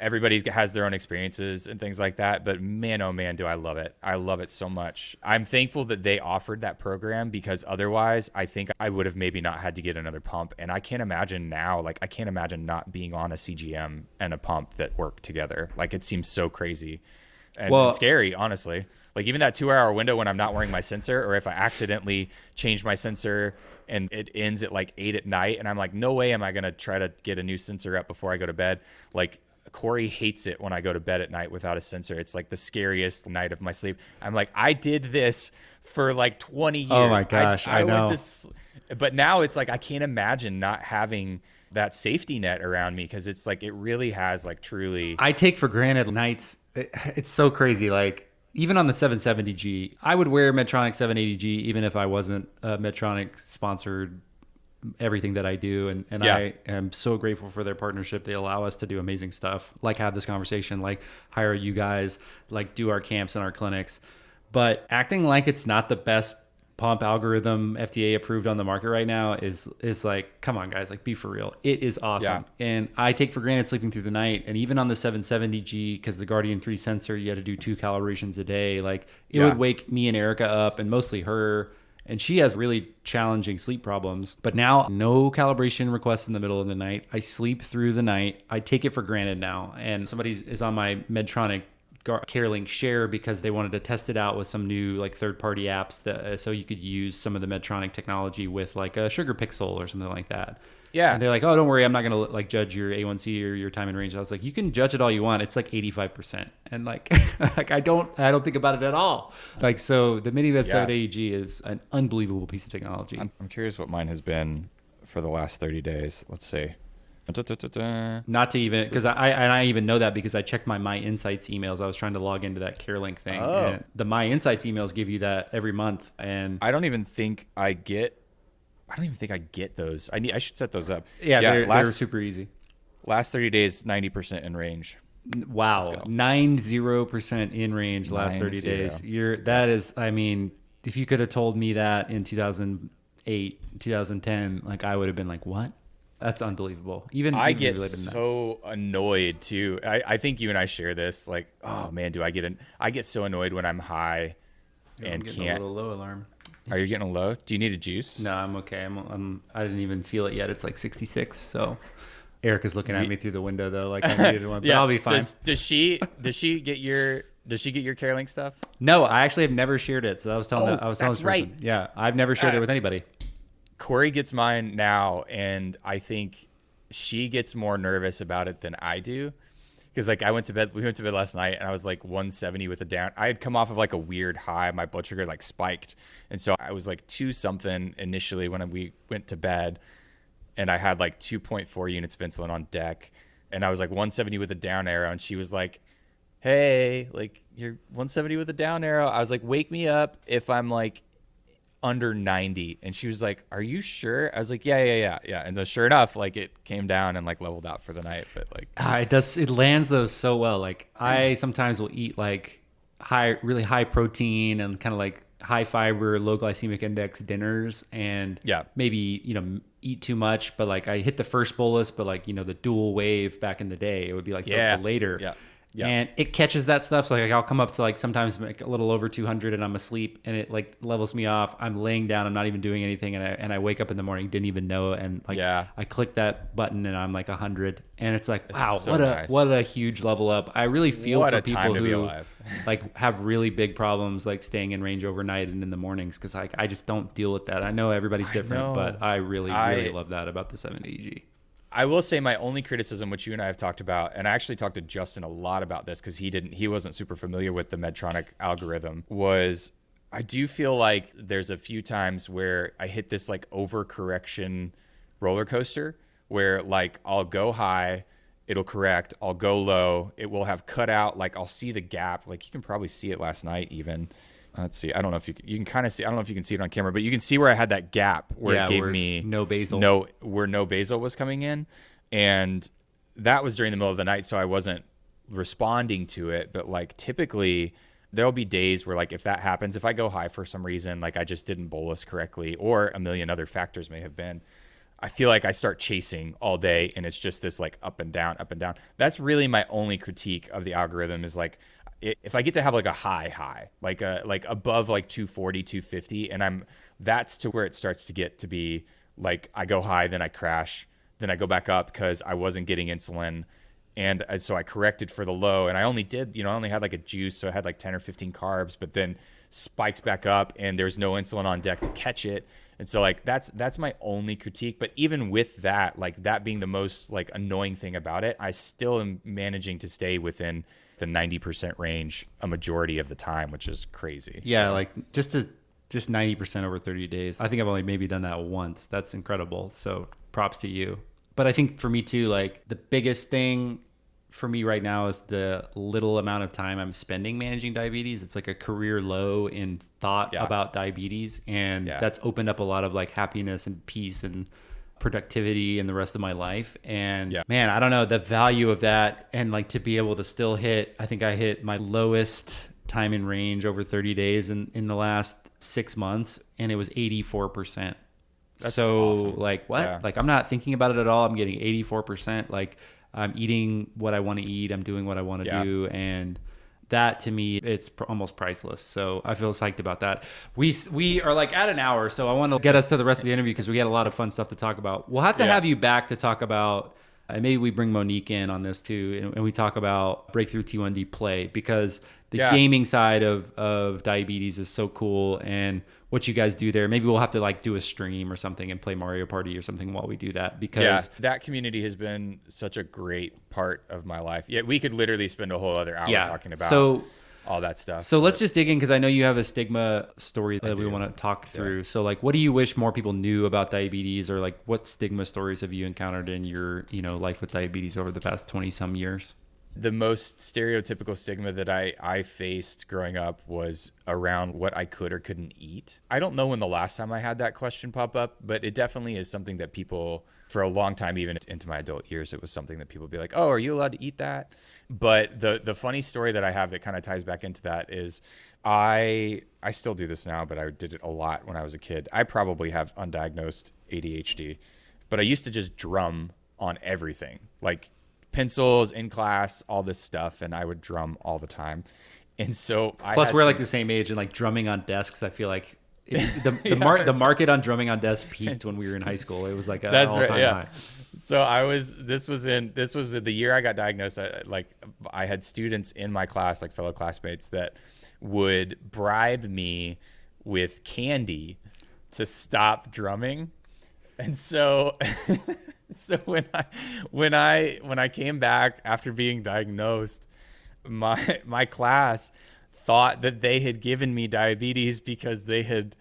Speaker 3: everybody has their own experiences and things like that, but man, oh man, do I love it. I love it so much. I'm thankful that they offered that program because otherwise I think I would have maybe not had to get another pump. And I can't imagine now, like I can't imagine not being on a CGM and a pump that work together. Like it seems so crazy and scary, honestly. Like even that 2-hour window when I'm not wearing my sensor, or if I accidentally change my sensor and it ends at like 8 at night and I'm like, no way am I going to try to get a new sensor up before I go to bed. Like Corey hates it when I go to bed at night without a sensor. It's like the scariest night of my sleep. I'm like, I did this for like 20 years.
Speaker 1: Oh my gosh, I know.
Speaker 3: But now it's like I can't imagine not having that safety net around me because it's like it really has like truly.
Speaker 1: I take for granted nights. It's so crazy. Like even on the 770G, I would wear Medtronic 780G even if I wasn't Medtronic sponsored everything that I do. And I am so grateful for their partnership. They allow us to do amazing stuff, like have this conversation, like hire you guys, like do our camps and our clinics. But acting like it's not the best pump algorithm FDA approved on the market right now is like, come on guys, like be for real. It is awesome. Yeah. And I take for granted sleeping through the night. And even on the 770G, because the Guardian 3 sensor, you had to do 2 calibrations a day. Like it would wake me and Erica up, and mostly her. And she has really challenging sleep problems. But now, no calibration requests in the middle of the night. I sleep through the night. I take it for granted now. And somebody is on my Medtronic CareLink Share because they wanted to test it out with some new like third-party apps that so you could use some of the Medtronic technology with like a sugar pixel or something like that.
Speaker 3: Yeah.
Speaker 1: And they're like, oh, don't worry, I'm not going to like judge your A1C or your time in range. I was like, you can judge it all you want. It's like 85%. And like, like I don't think about it at all. Like, so the MiniVet 780G is an unbelievable piece of technology.
Speaker 3: I'm curious what mine has been for the last 30 days. Let's see.
Speaker 1: Not to even, because I even know that because I checked my Insights emails. I was trying to log into that CareLink thing.
Speaker 3: Oh.
Speaker 1: And the My Insights emails give you that every month. And
Speaker 3: I don't even think I get those. I should set those up.
Speaker 1: yeah, they're super easy.
Speaker 3: Last 30 days, 90% in range.
Speaker 1: Wow. 90% in range last 30 days. That is, I mean, if you could have told me that in 2008, 2010, like I would have been like, what? That's unbelievable.
Speaker 3: I get so annoyed too. I think you and I share this. Like, oh man, I get so annoyed when I'm high and
Speaker 1: getting
Speaker 3: can't.
Speaker 1: A little low alarm.
Speaker 3: Are you getting low? Do you need a juice?
Speaker 1: No, I'm okay. I didn't even feel it yet. It's like 66. So Erica's looking at me through the window though, like I needed one. But I'll be fine.
Speaker 3: Does she get your CareLink stuff?
Speaker 1: No, I actually have never shared it. So I was telling this
Speaker 3: that's right.
Speaker 1: person. Yeah, I've never shared it with anybody.
Speaker 3: Corey gets mine now, and I think she gets more nervous about it than I do. Because like we went to bed last night, and I was like 170 with a down. I had come off of like a weird high. My blood sugar like spiked. And so I was like 2 something initially when we went to bed, and I had like 2.4 units of insulin on deck. And I was like 170 with a down arrow, and she was like, hey, like you're 170 with a down arrow. I was like, wake me up if I'm like under 90. And she was like, are you sure? I was like, yeah. And so sure enough, like it came down and like leveled out for the night. But like
Speaker 1: it lands those so well. Like I sometimes will eat like really high protein and kind of like high fiber, low glycemic index dinners, and maybe eat too much, but like I hit the first bolus, but like the dual wave back in the day, it would be like the later. Yeah. And it catches that stuff. So like I'll come up to like sometimes like a little over 200 and I'm asleep, and it like levels me off. I'm laying down. I'm not even doing anything. And I wake up in the morning, didn't even know it. And like I click that button and I'm like 100. And it's like, wow,
Speaker 3: so
Speaker 1: what a huge level up. I really feel for people who
Speaker 3: like
Speaker 1: have really big problems like staying in range overnight and in the mornings, because like I just don't deal with that. I know everybody's different, but I really love that about the 780G.
Speaker 3: I will say my only criticism, which you and I have talked about, and I actually talked to Justin a lot about this because he wasn't super familiar with the Medtronic algorithm, was I do feel like there's a few times where I hit this like overcorrection roller coaster where like I'll go high, it'll correct, I'll go low, it will have cut out, like I'll see the gap, like you can probably see it last night even. Let's see. I don't know if you can kind of see. I don't know if you can see it on camera, but you can see where I had that gap where it gave me
Speaker 1: no basal.
Speaker 3: Where no basal was coming in, and that was during the middle of the night, so I wasn't responding to it. But like typically, there'll be days where like if that happens, if I go high for some reason, like I just didn't bolus correctly, or a million other factors may have been, I feel like I start chasing all day, and it's just this like up and down, up and down. That's really my only critique of the algorithm is like, if I get to have like a high, like above like 240, 250, and that's to where it starts to get to be like I go high, then I crash, then I go back up because I wasn't getting insulin. And so I corrected for the low, and I only had like a juice. So I had like 10 or 15 carbs, but then spikes back up and there's no insulin on deck to catch it. And so like, that's my only critique. But even with that, like that being the most like annoying thing about it, I still am managing to stay within the 90% range a majority of the time, which is crazy.
Speaker 1: Yeah. So. Like just 90% over 30 days. I think I've only maybe done that once. That's incredible. So props to you. But I think for me too, like the biggest thing for me right now is the little amount of time I'm spending managing diabetes. It's like a career low in thought about diabetes. And that's opened up a lot of like happiness and peace and productivity in the rest of my life. And man, I don't know, the value of that, and like to be able to still I think I hit my lowest time in range over 30 days in the last 6 months, and it was 84%. That's so awesome. Like what? Yeah. Like I'm not thinking about it at all. I'm getting 84%. Like I'm eating what I want to eat. I'm doing what I want to do. And that to me, it's almost priceless. So I feel psyched about that. We are like at an hour, so I want to get us to the rest of the interview because we got a lot of fun stuff to talk about. We'll have to have you back to talk about And maybe we bring Monique in on this too, and we talk about breakthrough T1D play, because the gaming side of diabetes is so cool, and what you guys do there. Maybe we'll have to like do a stream or something and play Mario Party or something while we do that, because
Speaker 3: that community has been such a great part of my life. Yeah, we could literally spend a whole other hour talking about all that stuff.
Speaker 1: So let's just dig in, because I know you have a stigma story that we want to talk through. So like, what do you wish more people knew about diabetes, or like what stigma stories have you encountered in your, life with diabetes over the past 20 some years?
Speaker 3: The most stereotypical stigma that I faced growing up was around what I could or couldn't eat. I don't know when the last time I had that question pop up, but it definitely is something that people, for a long time, even into my adult years, it was something that people would be like, oh, are you allowed to eat that? But the funny story that I have that kind of ties back into that is I still do this now, but I did it a lot when I was a kid. I probably have undiagnosed ADHD, but I used to just drum on everything, like pencils in class, all this stuff, and I would drum all the time. And so
Speaker 1: plus we're like the same age, and like drumming on desks, I feel like the market on drumming on desks peaked when we were in high school. It was like an all-time high.
Speaker 3: So this was the year I got diagnosed. I had students in my class, like fellow classmates, that would bribe me with candy to stop drumming. And so so when I came back after being diagnosed, my class thought that they had given me diabetes because they had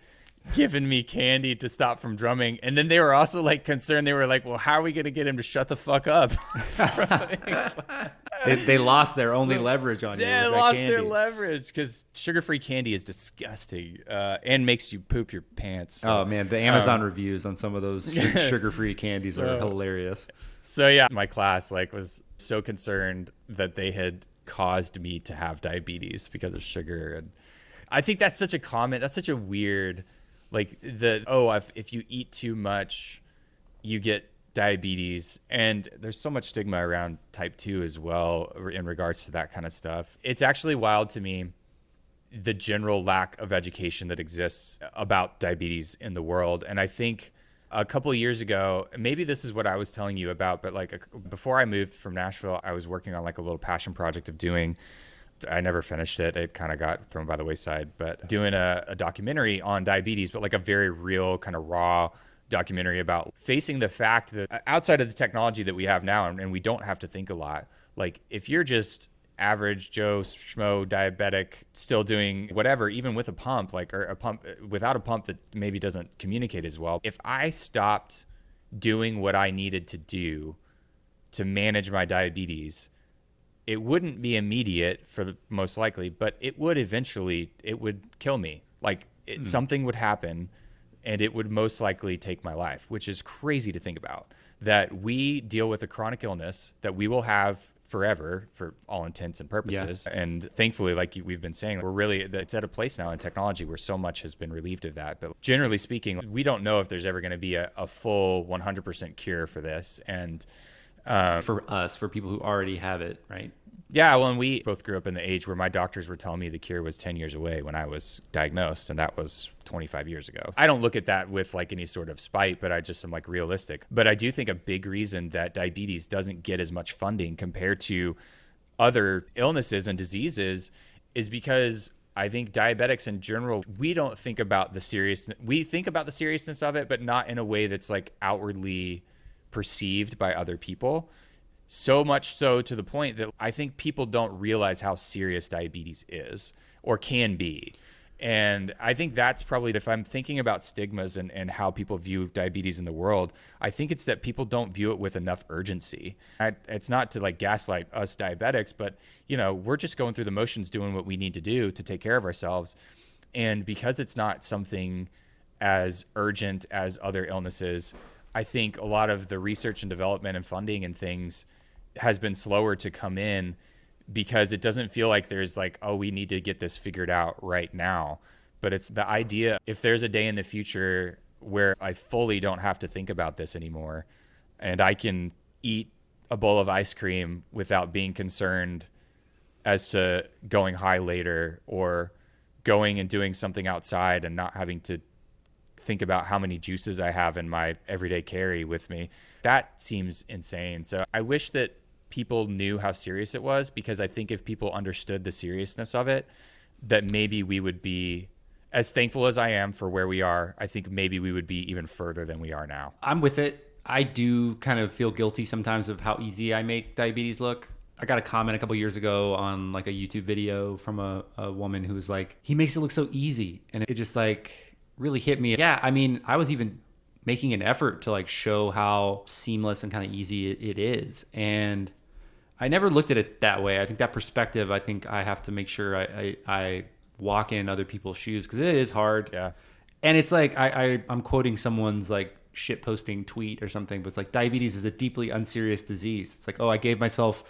Speaker 3: given me candy to stop from drumming. And then they were also like concerned. They were like, well, how are we going to get him to shut the fuck up?
Speaker 1: They lost their only leverage on you.
Speaker 3: Yeah, they lost their leverage, because sugar-free candy is disgusting and makes you poop your pants. So,
Speaker 1: oh, man. The Amazon reviews on some of those sugar-free candies are hilarious.
Speaker 3: So, yeah, my class was so concerned that they had caused me to have diabetes because of sugar. And I think that's such a weird, if you eat too much, you get diabetes. And there's so much stigma around type 2 as well in regards to that kind of stuff. It's actually wild to me, the general lack of education that exists about diabetes in the world. And I think a couple of years ago, maybe this is what I was telling you about, but before I moved from Nashville, I was working on a little passion project of doing, I never finished it. It kind of got thrown by the wayside, but doing a documentary on diabetes, but a very real kind of raw documentary about facing the fact that outside of the technology that we have now, and we don't have to think a lot, if you're just average Joe Schmo diabetic, still doing whatever, even with a pump, or a pump without a pump that maybe doesn't communicate as well. If I stopped doing what I needed to do to manage my diabetes, it wouldn't be immediate most likely, but it would eventually, it would kill me. Something would happen and it would most likely take my life, which is crazy to think about, that we deal with a chronic illness that we will have forever for all intents and purposes. Yeah. And thankfully, we've been saying, it's at a place now in technology where so much has been relieved of that. But generally speaking, we don't know if there's ever going to be a full 100% cure for this. And
Speaker 1: for people who already have it, right?
Speaker 3: Yeah, well, and we both grew up in the age where my doctors were telling me the cure was 10 years away when I was diagnosed, and that was 25 years ago. I don't look at that with any sort of spite, but I just am realistic. But I do think a big reason that diabetes doesn't get as much funding compared to other illnesses and diseases is because I think diabetics in general, we don't think about the seriousness. We think about the seriousness of it, but not in a way that's outwardly perceived by other people. So much so to the point that I think people don't realize how serious diabetes is or can be. And I think that's probably, if I'm thinking about stigmas and how people view diabetes in the world, I think it's that people don't view it with enough urgency. It's not to gaslight us diabetics, but we're just going through the motions, doing what we need to do to take care of ourselves. And because it's not something as urgent as other illnesses, I think a lot of the research and development and funding and things has been slower to come in because it doesn't feel like there's we need to get this figured out right now. But it's the idea, if there's a day in the future where I fully don't have to think about this anymore and I can eat a bowl of ice cream without being concerned as to going high later or going and doing something outside and not having to think about how many juices I have in my everyday carry with me. That seems insane. So I wish that people knew how serious it was, because I think if people understood the seriousness of it, that maybe we would be, as thankful as I am for where we are, I think maybe we would be even further than we are now.
Speaker 1: I'm with it. I do kind of feel guilty sometimes of how easy I make diabetes look. I got a comment a couple years ago on like a YouTube video from a woman who was like, he makes it look so easy. And it just like really hit me. Yeah, I mean, I was even making an effort to like show how seamless and kind of easy it is. And I never looked at it that way. I think that perspective, I think I have to make sure I walk in other people's shoes, because it is hard.
Speaker 3: Yeah.
Speaker 1: And it's like, I'm quoting someone's like shit posting tweet or something, but it's like, diabetes is a deeply unserious disease. It's like, oh, I gave myself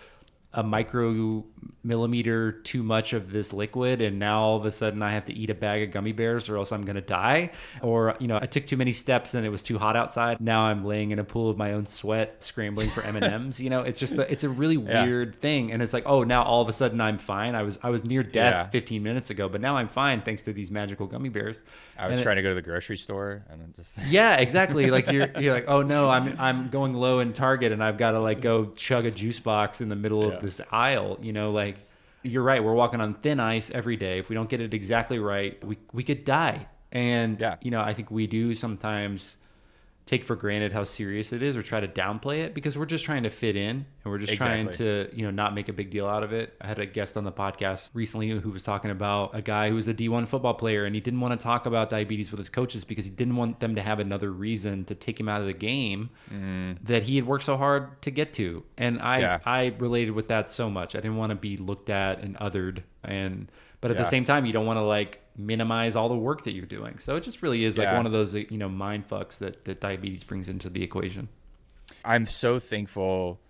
Speaker 1: a micromillimeter too much of this liquid, and now all of a sudden I have to eat a bag of gummy bears or else I'm going to die. Or, you know, I took too many steps and it was too hot outside. Now I'm laying in a pool of my own sweat, scrambling for M&Ms. You know, it's just, it's a really weird thing. And it's like, oh, now all of a sudden I'm fine. I was near death 15 minutes ago, but now I'm fine thanks to these magical gummy bears.
Speaker 3: I was trying to go to the grocery store and I'm just
Speaker 1: yeah, exactly. Like you're like, oh no, I'm going low in Target and I've got to like go chug a juice box in the middle of this aisle. You know, like you're right. We're walking on thin ice every day. If we don't get it exactly right, we could die. And you know, I think we do sometimes take for granted how serious it is, or try to downplay it, because we're just trying to fit in and we're just trying to, you know, not make a big deal out of it. I had a guest on the podcast recently who was talking about a guy who was a D1 football player, and he didn't want to talk about diabetes with his coaches because he didn't want them to have another reason to take him out of the game that he had worked so hard to get to. And I related with that so much. I didn't want to be looked at and othered, but at the same time, you don't want to like minimize all the work that you're doing. So it just really is like one of those, you know, mind fucks that diabetes brings into the equation.
Speaker 3: I'm so thankful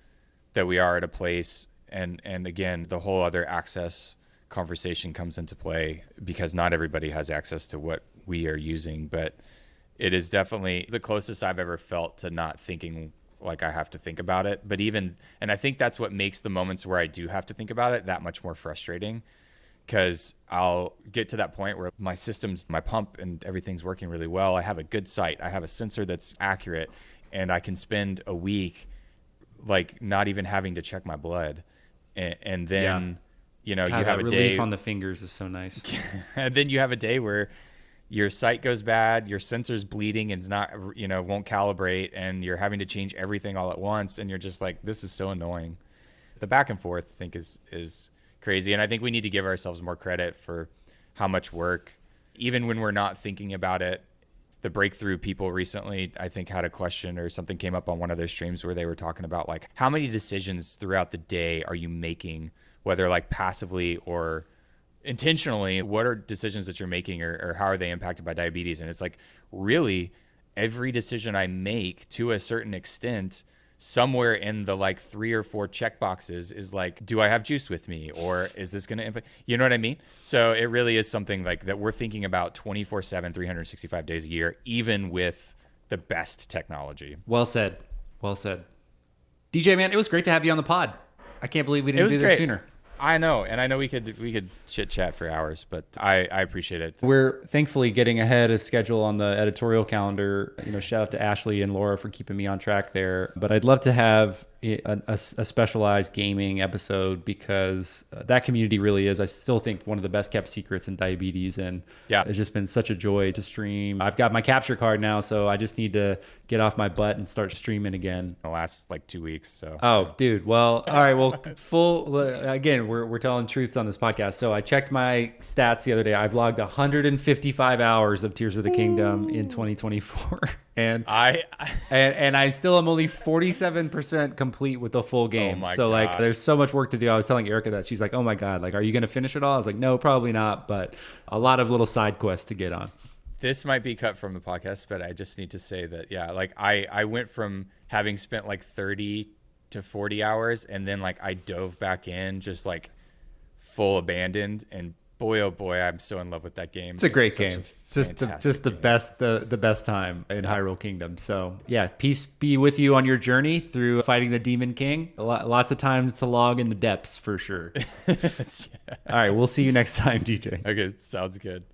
Speaker 3: that we are at a place, and again, the whole other access conversation comes into play, because not everybody has access to what we are using, but it is definitely the closest I've ever felt to not thinking like I have to think about it. But even, and I think that's what makes the moments where I do have to think about it that much more frustrating, because I'll get to that point where my systems, my pump and everything's working really well. I have a good site. I have a sensor that's accurate, and I can spend a week like not even having to check my blood. And then, you know,
Speaker 1: God,
Speaker 3: you have a
Speaker 1: relief
Speaker 3: day
Speaker 1: on the fingers is so nice.
Speaker 3: and then you have a day where your site goes bad, your sensor's bleeding and it's not, you know, won't calibrate, and you're having to change everything all at once. And you're just like, this is so annoying. The back and forth, I think, is crazy. And I think we need to give ourselves more credit for how much work, even when we're not thinking about it. The breakthrough people recently, I think, had a question or something came up on one of their streams where they were talking about like, how many decisions throughout the day are you making, whether like passively or intentionally? What are decisions that you're making, or how are they impacted by diabetes? And it's like, really, every decision I make, to a certain extent, somewhere in the like 3 or 4 check boxes is like, do I have juice with me, or is this going to impact, you know what I mean? So it really is something like that we're thinking about 24/7, 365 days a year, even with the best technology.
Speaker 1: Well said. Well said. DJ, man, it was great to have you on the pod. I can't believe we didn't do this sooner.
Speaker 3: I know, and I know we could chit chat for hours, but I appreciate it.
Speaker 1: We're thankfully getting ahead of schedule on the editorial calendar. You know, shout out to Ashley and Laura for keeping me on track there. But I'd love to have a specialized gaming episode, because that community really is, I still think, one of the best kept secrets in diabetes, and it's just been such a joy to stream. I've got my capture card now, so I just need to get off my butt and start streaming again.
Speaker 3: The last like 2 weeks. So
Speaker 1: dude, well, all right, well, again, we're telling truths on this podcast. So I checked my stats the other day. I've logged 155 hours of Tears of the Kingdom in 2024. And I still am only 47% complete with the full game. So like, there's so much work to do. I was telling Erica that. She's like, oh my God, like, are you going to finish it all? I was like, no, probably not, but a lot of little side quests to get on.
Speaker 3: This might be cut from the podcast, but I just need to say that, like I went from having spent like 30 to 40 hours, and then like I dove back in just like full abandoned, and boy, oh boy, I'm so in love with that game.
Speaker 1: It's a great game. Just the best time in Hyrule Kingdom. So yeah, peace be with you on your journey through fighting the Demon King. Lots of times to log in the depths for sure. All right, we'll see you next time, DJ.
Speaker 3: Okay, sounds good.